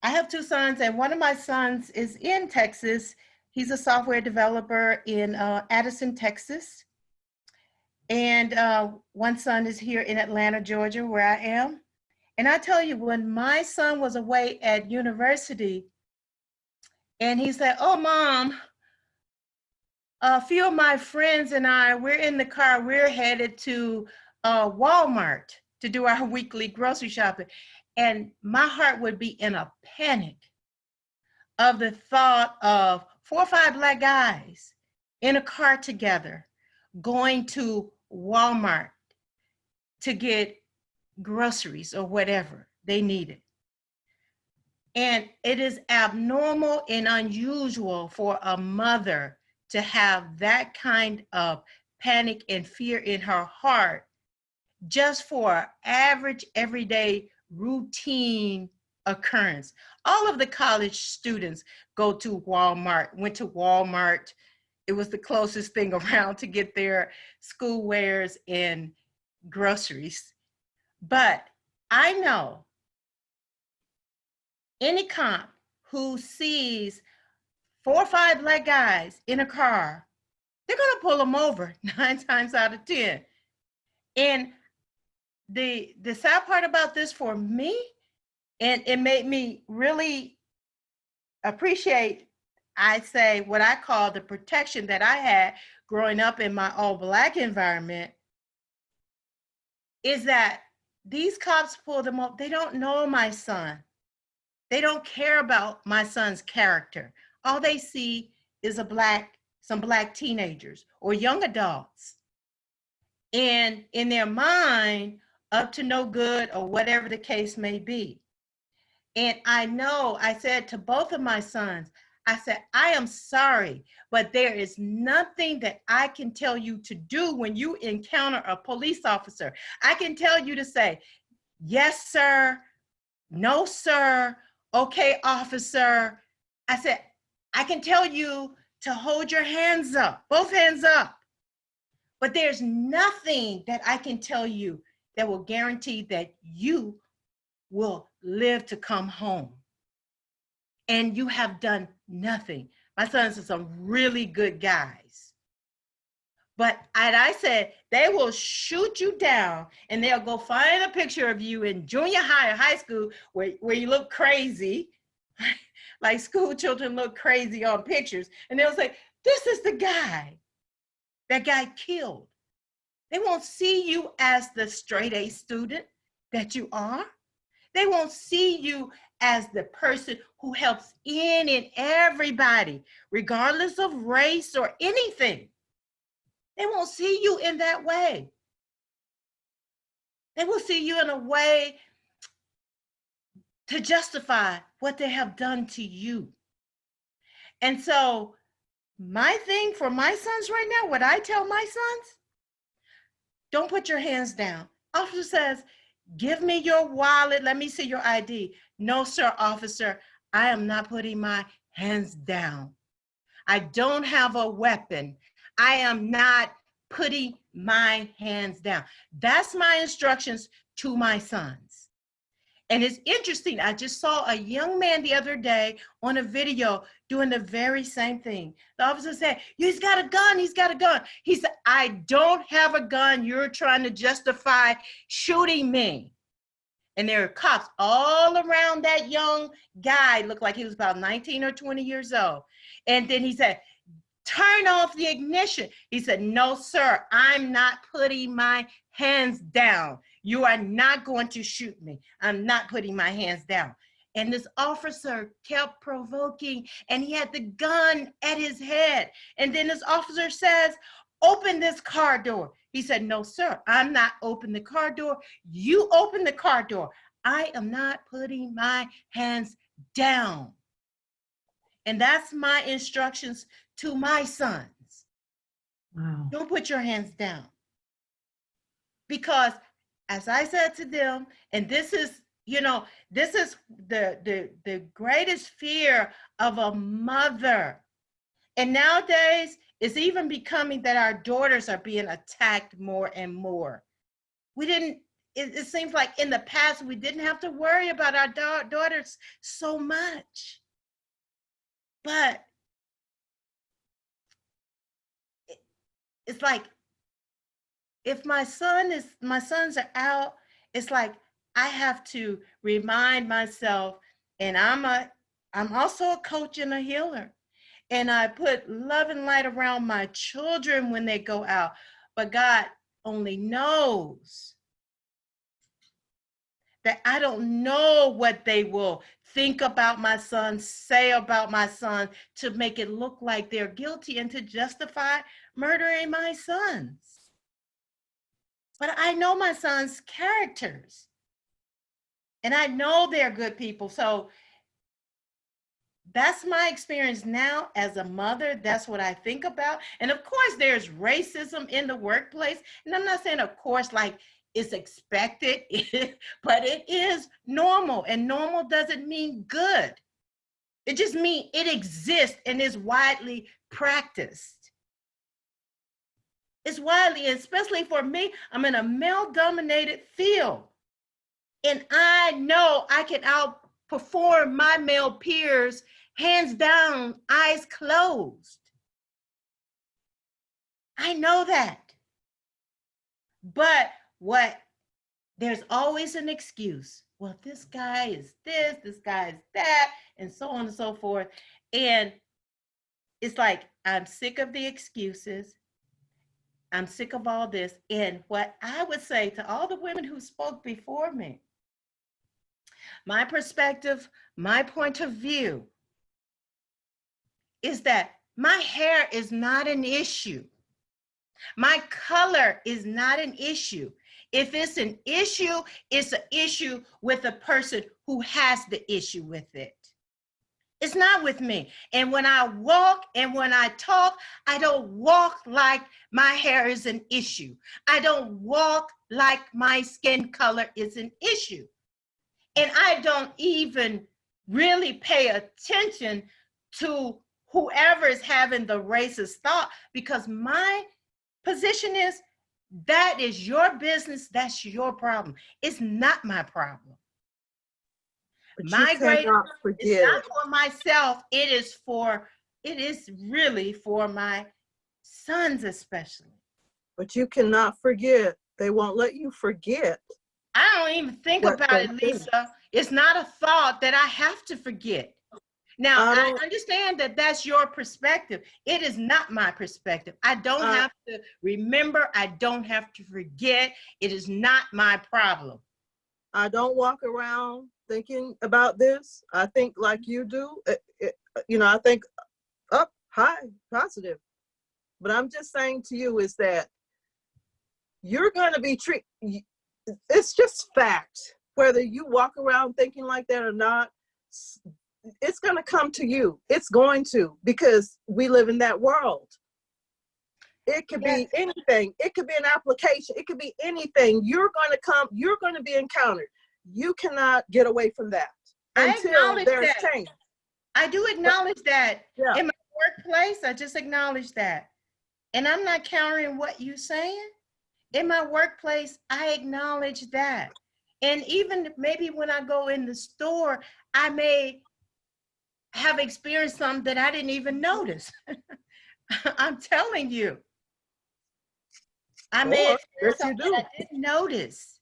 And one of my sons is in Texas. He's a software developer in Addison, Texas. And one son is here in Atlanta, Georgia, where I am. And I tell you, when my son was away at university, and he said, "Oh, Mom, a few of my friends and I, we're in the car, we're headed to Walmart to do our weekly grocery shopping." And my heart would be in a panic of the thought of 4 or 5 Black guys in a car together going to Walmart to get groceries or whatever they needed. And it is abnormal and unusual for a mother to have that kind of panic and fear in her heart just for average, everyday, routine occurrence. All of the college students went to Walmart. It was the closest thing around to get their school wares and groceries. But I know any cop who sees 4 or 5 black guys in a car, they're gonna pull them over 9 times out of 10. And the sad part about this for me, and it made me really appreciate, I say, what I call the protection that I had growing up in my all black environment, is that these cops pull them up. They don't know my son. They don't care about my son's character. All they see is some black teenagers or young adults. And in their mind, up to no good or whatever the case may be. And I know, I said to both of my sons, I said, I am sorry, but there is nothing that I can tell you to do when you encounter a police officer. I can tell you to say, yes, sir, no, sir, okay, officer. I said, I can tell you to hold your hands up, both hands up. But there's nothing that I can tell you that will guarantee that you will live to come home. And you have done nothing. My sons are some really good guys. But I said, they will shoot you down and they'll go find a picture of you in junior high or high school where you look crazy, like school children look crazy on pictures. And they'll say, this is the guy that got killed. They won't see you as the straight A student that you are. They won't see you as the person who helps in and everybody, regardless of race or anything. They won't see you in that way. They will see you in a way to justify what they have done to you. And so my thing for my sons right now, what I tell my sons, don't put your hands down. Officer says, give me your wallet. Let me see your ID. No, sir, officer, I am not putting my hands down. I don't have a weapon. I am not putting my hands down. That's my instructions to my sons. And it's interesting. I just saw a young man the other day on a video doing the very same thing. The officer said, he's got a gun, he's got a gun. He said, I don't have a gun. You're trying to justify shooting me. And there are cops all around that young guy, looked like he was about 19 or 20 years old. And then he said, turn off the ignition. He said, no, sir, I'm not putting my hands down. You are not going to shoot me. I'm not putting my hands down. And this officer kept provoking, and he had the gun at his head. And then this officer says, open this car door. He said, no, sir, I'm not opening the car door. You open the car door. I am not putting my hands down. And that's my instructions to my sons. Wow. Don't put your hands down. Because as I said to them, and this is, this is the greatest fear of a mother. And nowadays, it's even becoming that our daughters are being attacked more and more. It seems like in the past, we didn't have to worry about our daughters so much. But it's like, if my sons are out, it's like I have to remind myself, and I'm also a coach and a healer. And I put love and light around my children when they go out. But God only knows that I don't know what they will think about my son, say about my son, to make it look like they're guilty and to justify murdering my sons. But I know my son's characters. And I know they're good people. So that's my experience now as a mother. That's what I think about. And of course, there's racism in the workplace. And I'm not saying, of course, like it's expected, but it is normal. And normal doesn't mean good. It just means it exists and is widely practiced. It's widely, especially for me, I'm in a male-dominated field. And I know I can outperform my male peers, hands down, eyes closed. I know that. But there's always an excuse. Well, this guy is this guy is that, and so on and so forth. And it's like, I'm sick of the excuses. I'm sick of all this. And what I would say to all the women who spoke before me, my perspective, my point of view is that my hair is not an issue. My color is not an issue. If it's an issue, it's an issue with the person who has the issue with it. It's not with me. And when I walk and when I talk, I don't walk like my hair is an issue. I don't walk like my skin color is an issue. And I don't even really pay attention to whoever is having the racist thought, because my position is, that is your business, that's your problem. It's not my problem. But My grade is forget. not for myself, it is really for my sons especially. But you cannot forget. They won't let you forget. I don't even think What about they it, think. Lisa. It's not a thought that I have to forget. Now, I don't- understand that that's your perspective. It is not my perspective. I don't have to remember. I don't have to forget. It is not my problem. I don't walk around thinking about this. I think like you do. I think up, high, positive. But I'm just saying to you is that you're going to be treated. It's just fact. Whether you walk around thinking like that or not, it's going to come to you. It's going to, because we live in that world. It could be anything. It could be an application. It could be anything. You're going to be encountered. You cannot get away from that until there's change. I do acknowledge that. Yeah. In my workplace, I just acknowledge that. And I'm not countering what you're saying. In my workplace, I acknowledge that. And even maybe when I go in the store, I may have experienced something that I didn't even notice. I'm telling you. I may experience something that I didn't notice.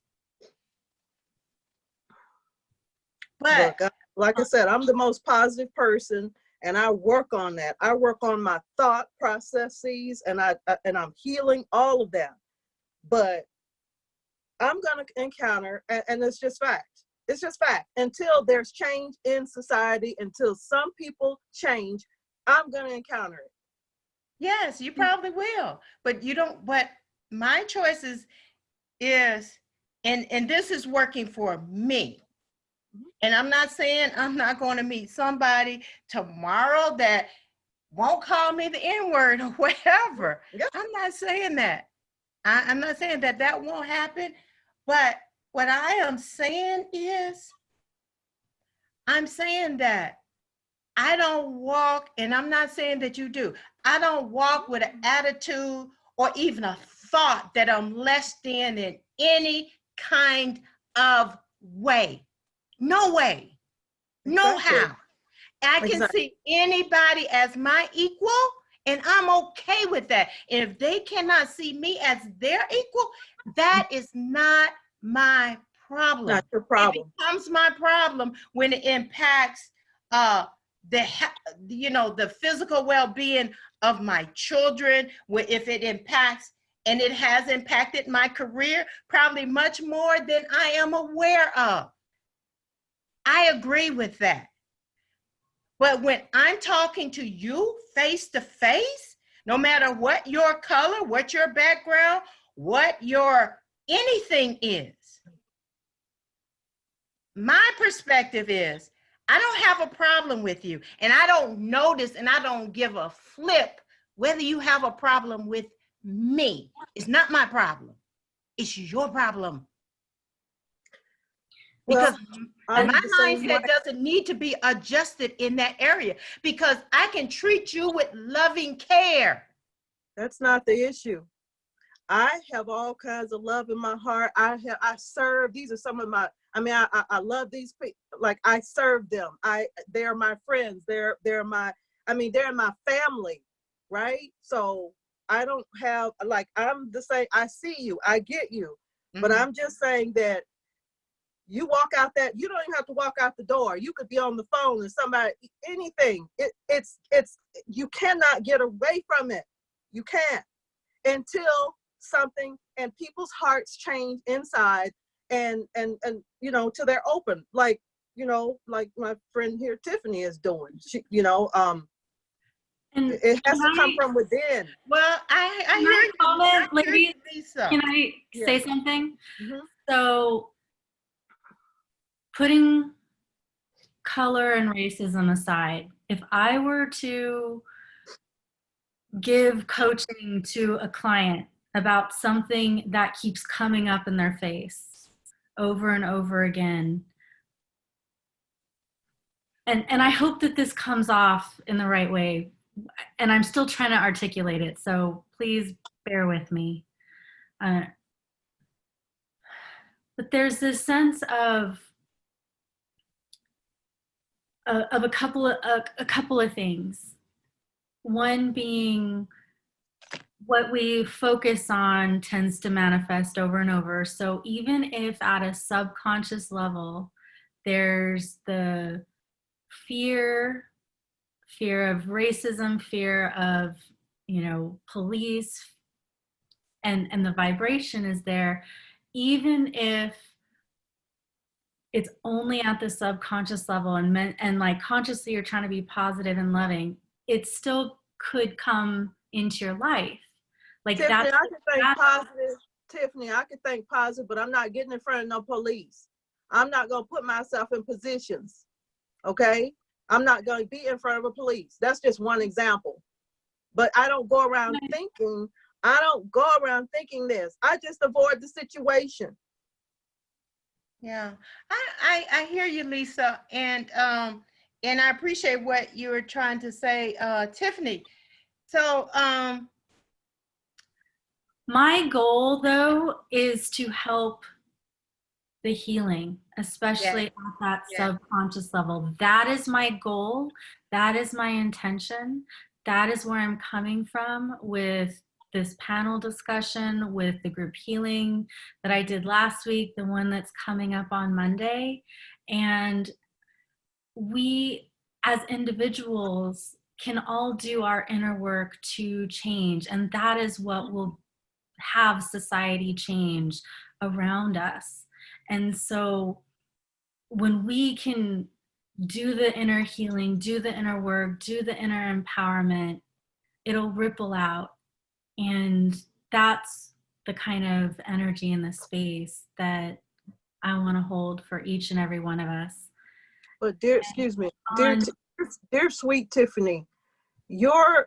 But look, like I said, I'm the most positive person, and I work on that. I work on my thought processes, and I'm healing all of that. But I'm gonna encounter, and it's just fact. It's just fact. Until there's change in society, until some people change, I'm gonna encounter it. yes, you probably will. But you don't. But my choice is, and this is working for me. And I'm not saying I'm not going to meet somebody tomorrow that won't call me the N-word or whatever. Yep. I'm not saying that. I'm not saying that that won't happen. But what I am saying is, I'm saying that I don't walk, and I'm not saying that you do, I don't walk with an attitude or even a thought that I'm less than in any kind of way. No way. No how. I can see anybody as my equal, and I'm okay with that. And if they cannot see me as their equal, that is not my problem. Not your problem. It becomes my problem when it impacts the physical well-being of my children. If it impacts, and it has impacted my career, probably much more than I am aware of. I agree with that. But when I'm talking to you face to face, no matter what your color, what your background, what your anything is. My perspective is, I don't have a problem with you, and I don't notice and I don't give a flip whether you have a problem with me. It's not my problem. It's your problem. Because I'm my the same way. mindset doesn't need to be adjusted in that area, because I can treat you with loving care. That's not the issue. I have all kinds of love in my heart. I serve. These are some of my, I love these people. Like, I serve them. They're my friends. They're my, they're my family, right? So I don't have, like, I'm the same. I see you, I get you, but I'm just saying that you walk out that, you don't even have to walk out the door. You could be on the phone and somebody, anything. It's you cannot get away from it. You can't, until something and people's hearts change inside, and till they're open, like my friend here Tiffany is doing. She, And it has to come from within. Well, I can hear I you. comment, I hear you, ladies? Lisa. Can I Yeah. say something? Mhm. So, putting color and racism aside, if I were to give coaching to a client about something that keeps coming up in their face over and over again, and I hope that this comes off in the right way, and I'm still trying to articulate it, so please bear with me. But there's this sense of a couple of things. One being, what we focus on tends to manifest over and over. So even if at a subconscious level, there's the fear of racism, fear of, police, and the vibration is there, even if it's only at the subconscious level, and like consciously you're trying to be positive and loving, it still could come into your life. Like, Tiffany, that's I can think positive. Tiffany, I can think positive, but I'm not getting in front of no police. I'm not going to put myself in positions. Okay? I'm not going to be in front of a police. That's just one example. But I don't go around thinking this. I just avoid the situation. Yeah, I hear you, Lisa, and I appreciate what you were trying to say, Tiffany. So my goal, though, is to help the healing, especially at that subconscious level. That is my goal. That is my intention. That is where I'm coming from with this panel discussion, with the group healing that I did last week, the one that's coming up on Monday. And we, as individuals, can all do our inner work to change. And that is what will have society change around us. And so when we can do the inner healing, do the inner work, do the inner empowerment, it'll ripple out. And that's the kind of energy in the space that I want to hold for each and every one of us. But dear sweet Tiffany,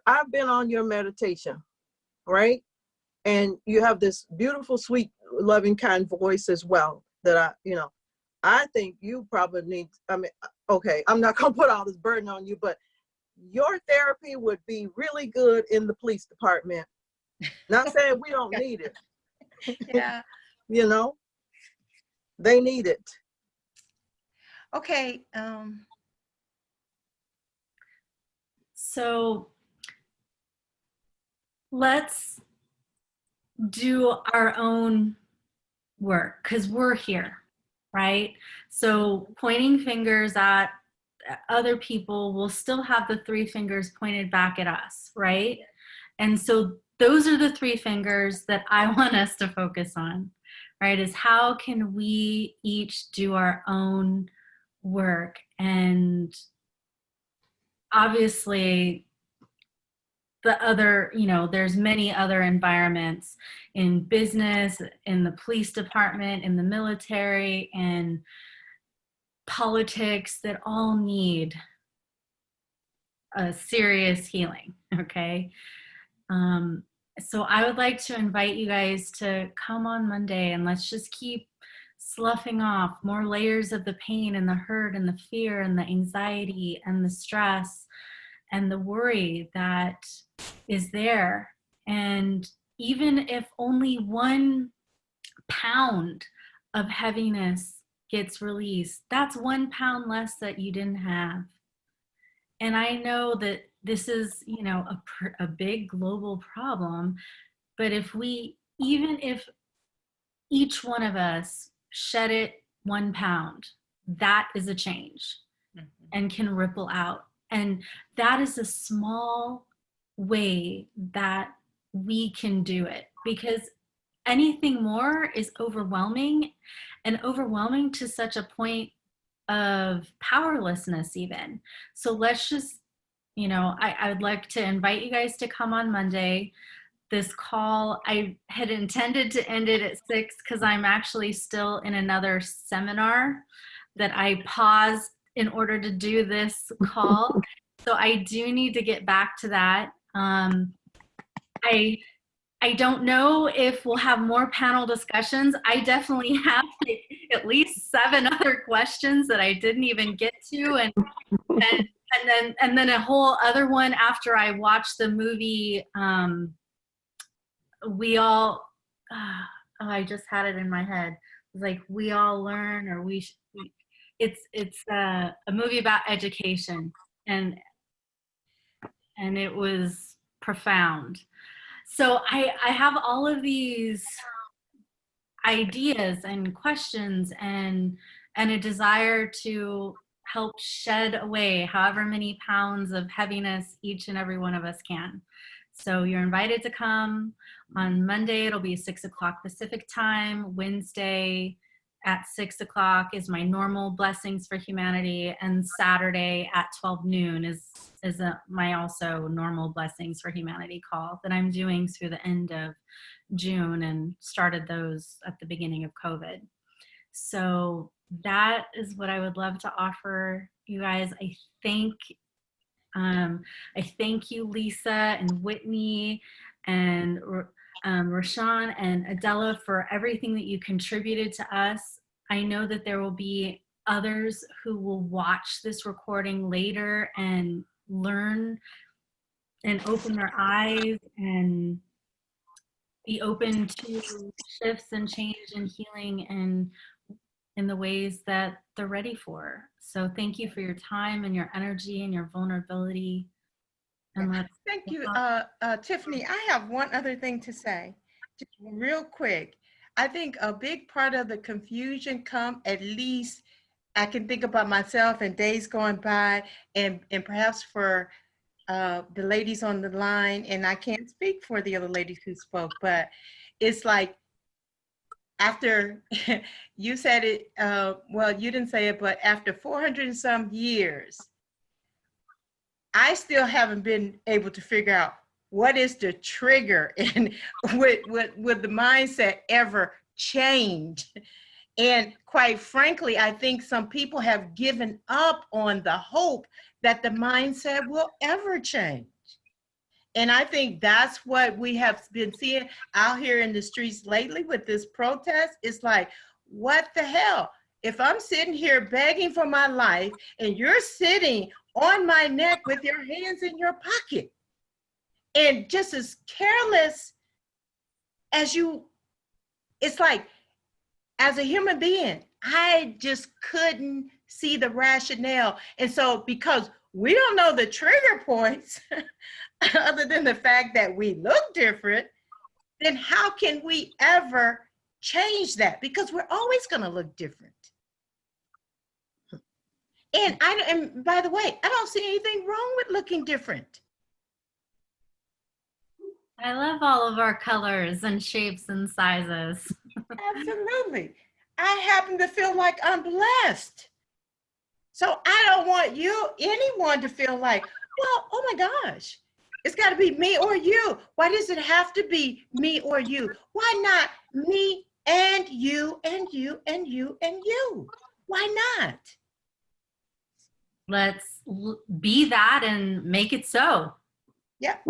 I've been on your meditation, right? And you have this beautiful, sweet, loving, kind voice as well that I think you probably need, okay, I'm not going to put all this burden on you, but your therapy would be really good in the police department. Not saying we don't need it. yeah. They need it. Okay. So let's do our own work, because we're here, right? So pointing fingers at other people will still have the three fingers pointed back at us, right? And so those are the three fingers that I want us to focus on, right? Is how can we each do our own work? And obviously the other, there's many other environments in business, in the police department, in the military, and politics that all need a serious healing. Okay. So I would like to invite you guys to come on Monday, and let's just keep sloughing off more layers of the pain and the hurt and the fear and the anxiety and the stress and the worry that is there. And even if only 1 pound of heaviness gets released, that's 1 pound less that you didn't have. And I know that this is, a big global problem, but even if each one of us shed it 1 pound, that is a change and can ripple out. And that is a small way that we can do it, because anything more is overwhelming, and overwhelming to such a point of powerlessness even. So let's just, I would like to invite you guys to come on Monday. This call, I had intended to end it at 6 because I'm actually still in another seminar that I paused in order to do this call. So I do need to get back to that. I don't know if we'll have more panel discussions. I definitely have at least 7 other questions that I didn't even get to, and then a whole other one after I watched the movie. We all, I just had it in my head. It was like We All Learn, or it's a movie about education, and it was profound. So I have all of these ideas and questions and a desire to help shed away however many pounds of heaviness each and every one of us can. So you're invited to come. On Monday, it'll be 6 o'clock Pacific time. Wednesday at 6 o'clock is my normal Blessings for Humanity, and Saturday at 12 noon is my also normal Blessings for Humanity call that I'm doing through the end of June, and started those at the beginning of COVID. So that is what I would love to offer you guys. I thank you, Lisa and Whitney and Rashawn and Adela, for everything that you contributed to us. I know that there will be others who will watch this recording later and learn and open their eyes and be open to shifts and change and healing and in the ways that they're ready for. So thank you for your time and your energy and your vulnerability. And thank you, Tiffany. I have one other thing to say, just real quick. I think a big part of the confusion at least I can think about myself and days going by, and perhaps for the ladies on the line, and I can't speak for the other ladies who spoke, but it's like, after you said it, well, you didn't say it, but after 400 and some years, I still haven't been able to figure out what is the trigger and would the mindset ever change? And quite frankly, I think some people have given up on the hope that the mindset will ever change. And I think that's what we have been seeing out here in the streets lately with this protest. It's like, what the hell? If I'm sitting here begging for my life and you're sitting on my neck with your hands in your pocket and just as careless as you, it's like, as a human being, I just couldn't see the rationale. And so because we don't know the trigger points, other than the fact that we look different, then how can we ever change that? Because we're always going to look different. And by the way, I don't see anything wrong with looking different. I love all of our colors and shapes and sizes. Absolutely. I happen to feel like I'm blessed. So I don't want anyone to feel like, well, oh my gosh, It's got to be me or you. Why does it have to be me or you? Why not me and you and you and you and you? Why not? Let's be that and make it so. Yep.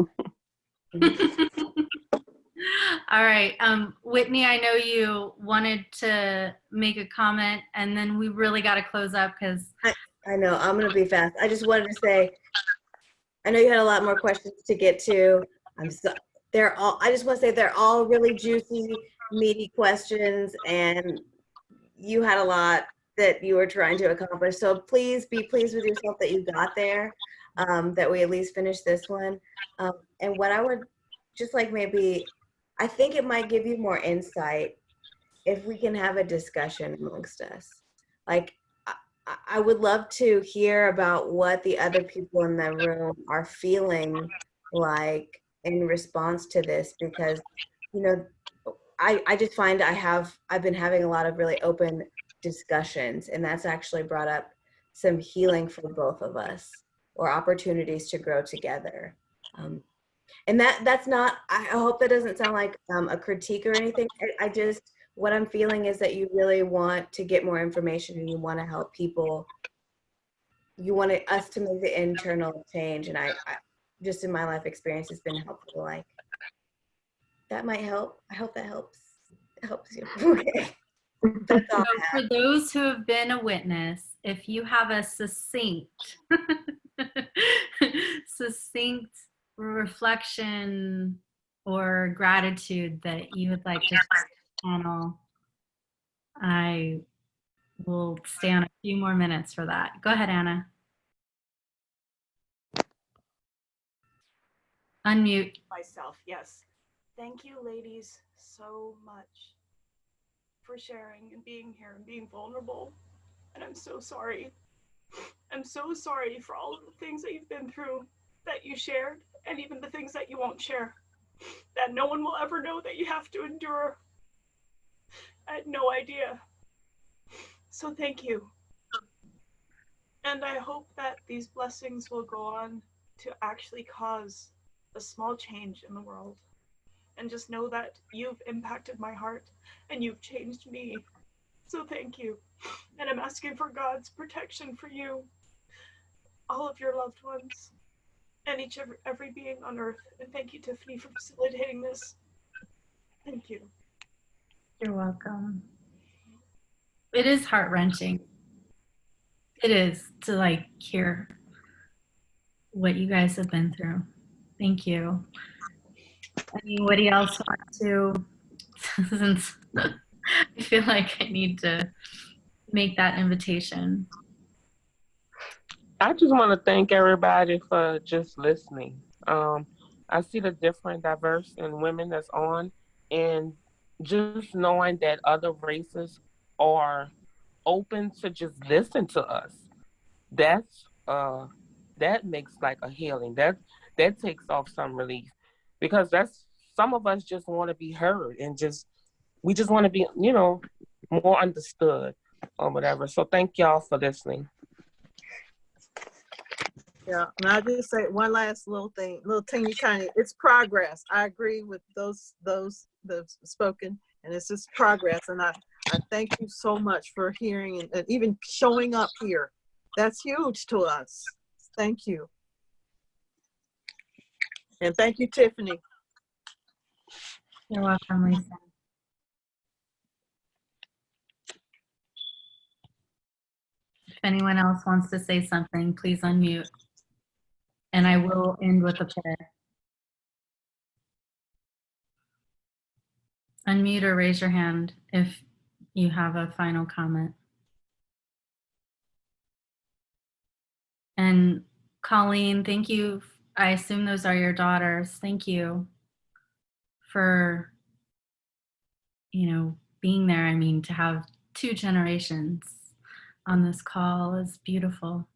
All right. Whitney, I know you wanted to make a comment, and then we really got to close up because I know, I'm gonna be fast. I just wanted to say, I know you had a lot more questions to get to. I just want to say they're all really juicy, meaty questions, and you had a lot that you were trying to accomplish. So please be pleased with yourself that you got there, that we at least finished this one. And what I would just like maybe, I think it might give you more insight if we can have a discussion amongst us. Like, I would love to hear about what the other people in the room are feeling like in response to this, because, you know, I just find I've been having a lot of really open discussions, and that's actually brought up some healing for both of us, or opportunities to grow together. And that's not, I hope that doesn't sound like a critique or anything. I just, what I'm feeling is that you really want to get more information, and you want to help people. You want us to make the internal change. And I just in my life experience, it's been helpful. Like, that might help. I hope that helps. It helps you. Okay. That's all so I have. for those who have been a witness, if you have a succinct, succinct reflection or gratitude that you would like to channel, I will stay on a few more minutes for that. Go ahead, Anna. Unmute. Myself, yes. Thank you, ladies, so much for sharing and being here and being vulnerable. And I'm so sorry. I'm so sorry for all of the things that you've been through, that you shared, and even the things that you won't share, that no one will ever know that you have to endure. I had no idea. So thank you. And I hope that these blessings will go on to actually cause a small change in the world. And just know that you've impacted my heart and you've changed me. So thank you. And I'm asking for God's protection for you, all of your loved ones, and every being on earth. And thank you, Tiffany, for facilitating this. Thank you. You're welcome. It is heart-wrenching. It is, to like hear what you guys have been through. Thank you. Anybody else want to, since I feel like I need to make that invitation. I just want to thank everybody for just listening. I see the different, diverse, and women that's on, and just knowing that other races are open to just listen to us. That's that makes like a healing. That takes off some relief, because that's, some of us just want to be heard, and we just want to be, more understood or whatever. So thank y'all for listening. Yeah, and I'll just say one last little thing, little teeny tiny, it's progress. I agree with those spoken, and it's just progress. And I thank you so much for hearing and even showing up here. That's huge to us. Thank you. And thank you, Tiffany. You're welcome, Lisa. If anyone else wants to say something, please unmute. And I will end with a prayer. Unmute or raise your hand if you have a final comment. And Colleen, thank you. I assume those are your daughters. Thank you for, being there. I mean, to have 2 generations on this call is beautiful.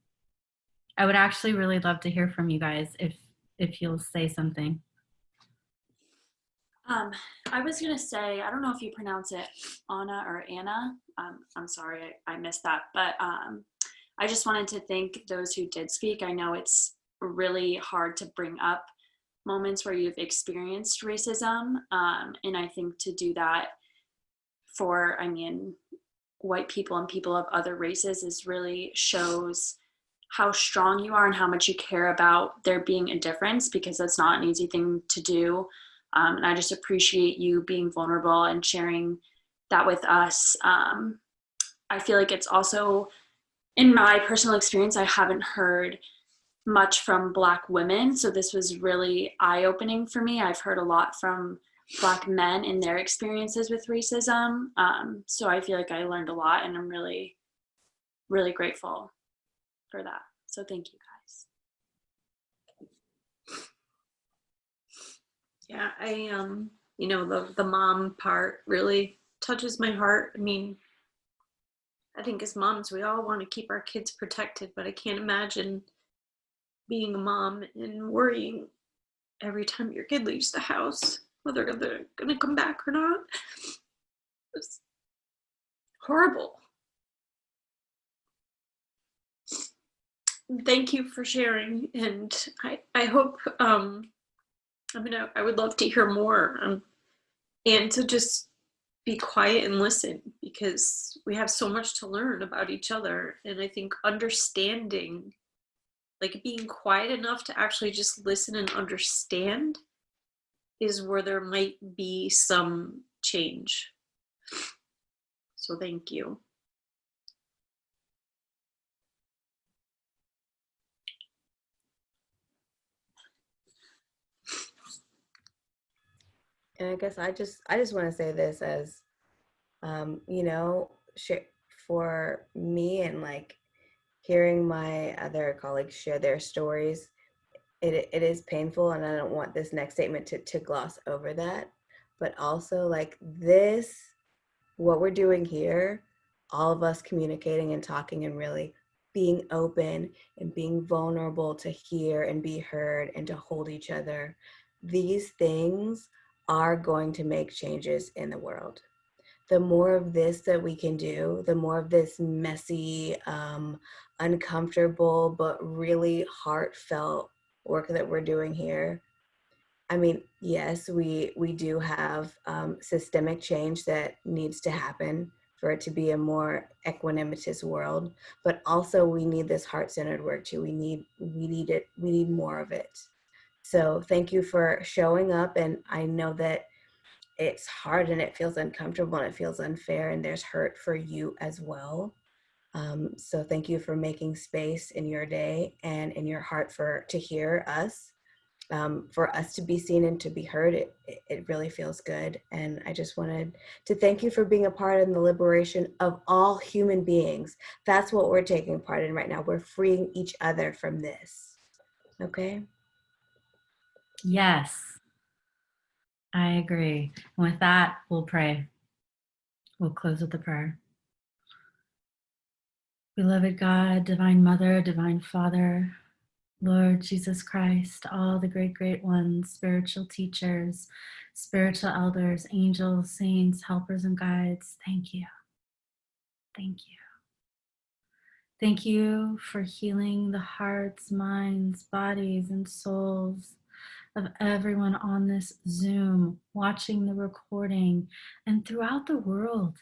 I would actually really love to hear from you guys if you'll say something. I was gonna say, I don't know if you pronounce it Anna or Anna. I'm sorry, I missed that. But I just wanted to thank those who did speak. I know it's really hard to bring up moments where you've experienced racism. And I think to do that for, I mean, white people and people of other races is really shows how strong you are and how much you care about there being a difference, because that's not an easy thing to do. And I just appreciate you being vulnerable and sharing that with us. I feel like it's also, in my personal experience, I haven't heard much from Black women. So this was really eye-opening for me. I've heard a lot from Black men in their experiences with racism. So I feel like I learned a lot, and I'm really, really grateful for that. So thank you guys. Yeah, you know, the mom part really touches my heart. I mean, I think as moms, we all want to keep our kids protected, but I can't imagine being a mom and worrying every time your kid leaves the house, whether they're going to come back or not. It's horrible. Thank you for sharing. And I hope, I mean, I would love to hear more, and to just be quiet and listen, because we have so much to learn about each other. And I think understanding, like being quiet enough to actually just listen and understand, is where there might be some change. So thank you. And I guess I just want to say this as, you know, for me, and like hearing my other colleagues share their stories, it is painful, and I don't want this next statement to gloss over that. But also, like, this, what we're doing here, all of us communicating and talking and really being open and being vulnerable to hear and be heard and to hold each other, these things are going to make changes in the world. The more of this that we can do, the more of this messy, uncomfortable, but really heartfelt work that we're doing here. I mean, yes, we do have systemic change that needs to happen for it to be a more equanimitous world, but also we need this heart-centered work too. We need it. We need more of it. So thank you for showing up. And I know that it's hard and it feels uncomfortable and it feels unfair, and there's hurt for you as well. So thank you for making space in your day and in your heart to hear us, for us to be seen and to be heard. It really feels good. And I just wanted to thank you for being a part in the liberation of all human beings. That's what we're taking part in right now. We're freeing each other from this. Okay? Yes, I agree. And with that, we'll pray. We'll close with the prayer. Beloved God, Divine Mother, Divine Father, Lord Jesus Christ, all the great, great ones, spiritual teachers, spiritual elders, angels, saints, helpers, and guides, thank you. Thank you. Thank you for healing the hearts, minds, bodies, and souls of everyone on this Zoom, watching the recording, and throughout the world.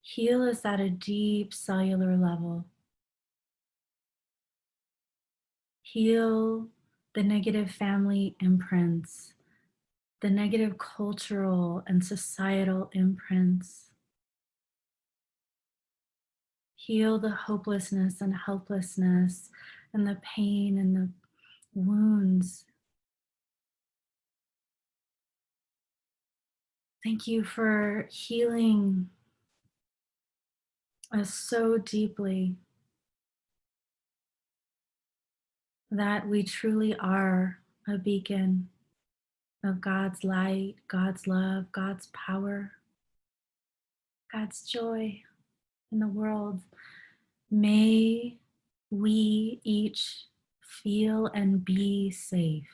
Heal us at a deep cellular level. Heal the negative family imprints, the negative cultural and societal imprints. Heal the hopelessness and helplessness and the pain and the wounds. Thank you for healing us so deeply that we truly are a beacon of God's light, God's love, God's power, God's joy in the world. May we each feel and be safe.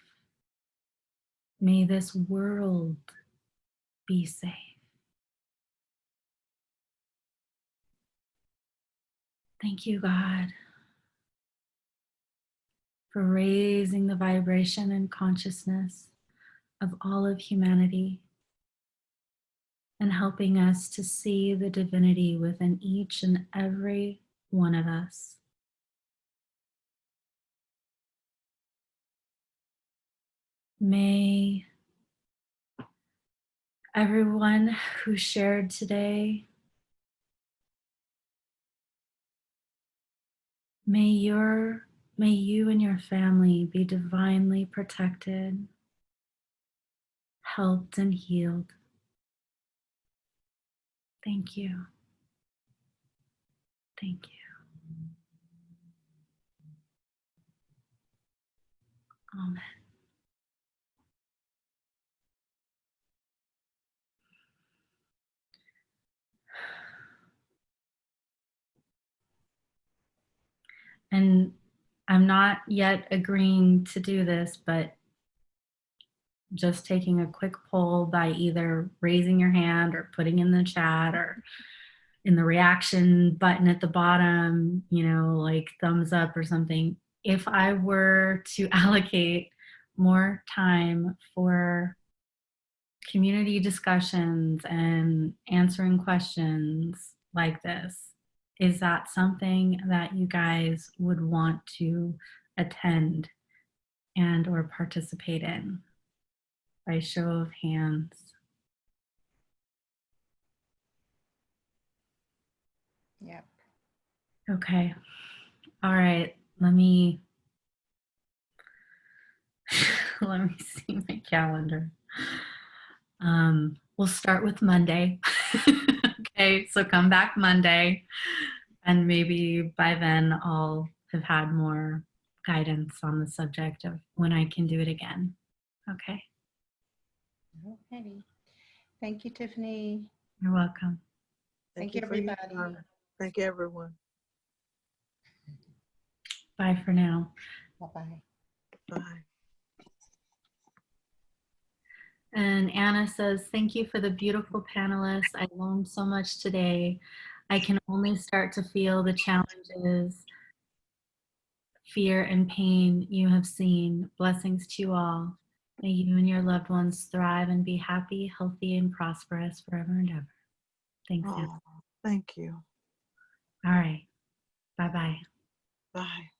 May this world be safe. Thank you, God. for raising the vibration and consciousness of all of humanity and helping us to see the divinity within each and every one of us. May everyone who shared today, may you and your family be divinely protected, helped, and healed. Thank you. Thank you. Amen. And I'm not yet agreeing to do this, but just taking a quick poll by either raising your hand or putting in the chat or in the reaction button at the bottom, like thumbs up or something. If I were to allocate more time for community discussions and answering questions like this, is that something that you guys would want to attend and or participate in? By show of hands. Yep. Okay. All right. Let me see my calendar. We'll start with Monday. Okay, so come back Monday, and maybe by then I'll have had more guidance on the subject of when I can do it again. Okay. Okay. Thank you, Tiffany. You're welcome. Thank you, for your everybody. time. Thank you, everyone. Bye for now. Bye-bye. Bye. And Anna says, thank you for the beautiful panelists. I learned so much today. I can only start to feel the challenges, fear, and pain you have seen. Blessings to you all. May you and your loved ones thrive and be happy, healthy, and prosperous forever and ever. Thanks, Anna. Oh, thank you. All right. Bye-bye. Bye.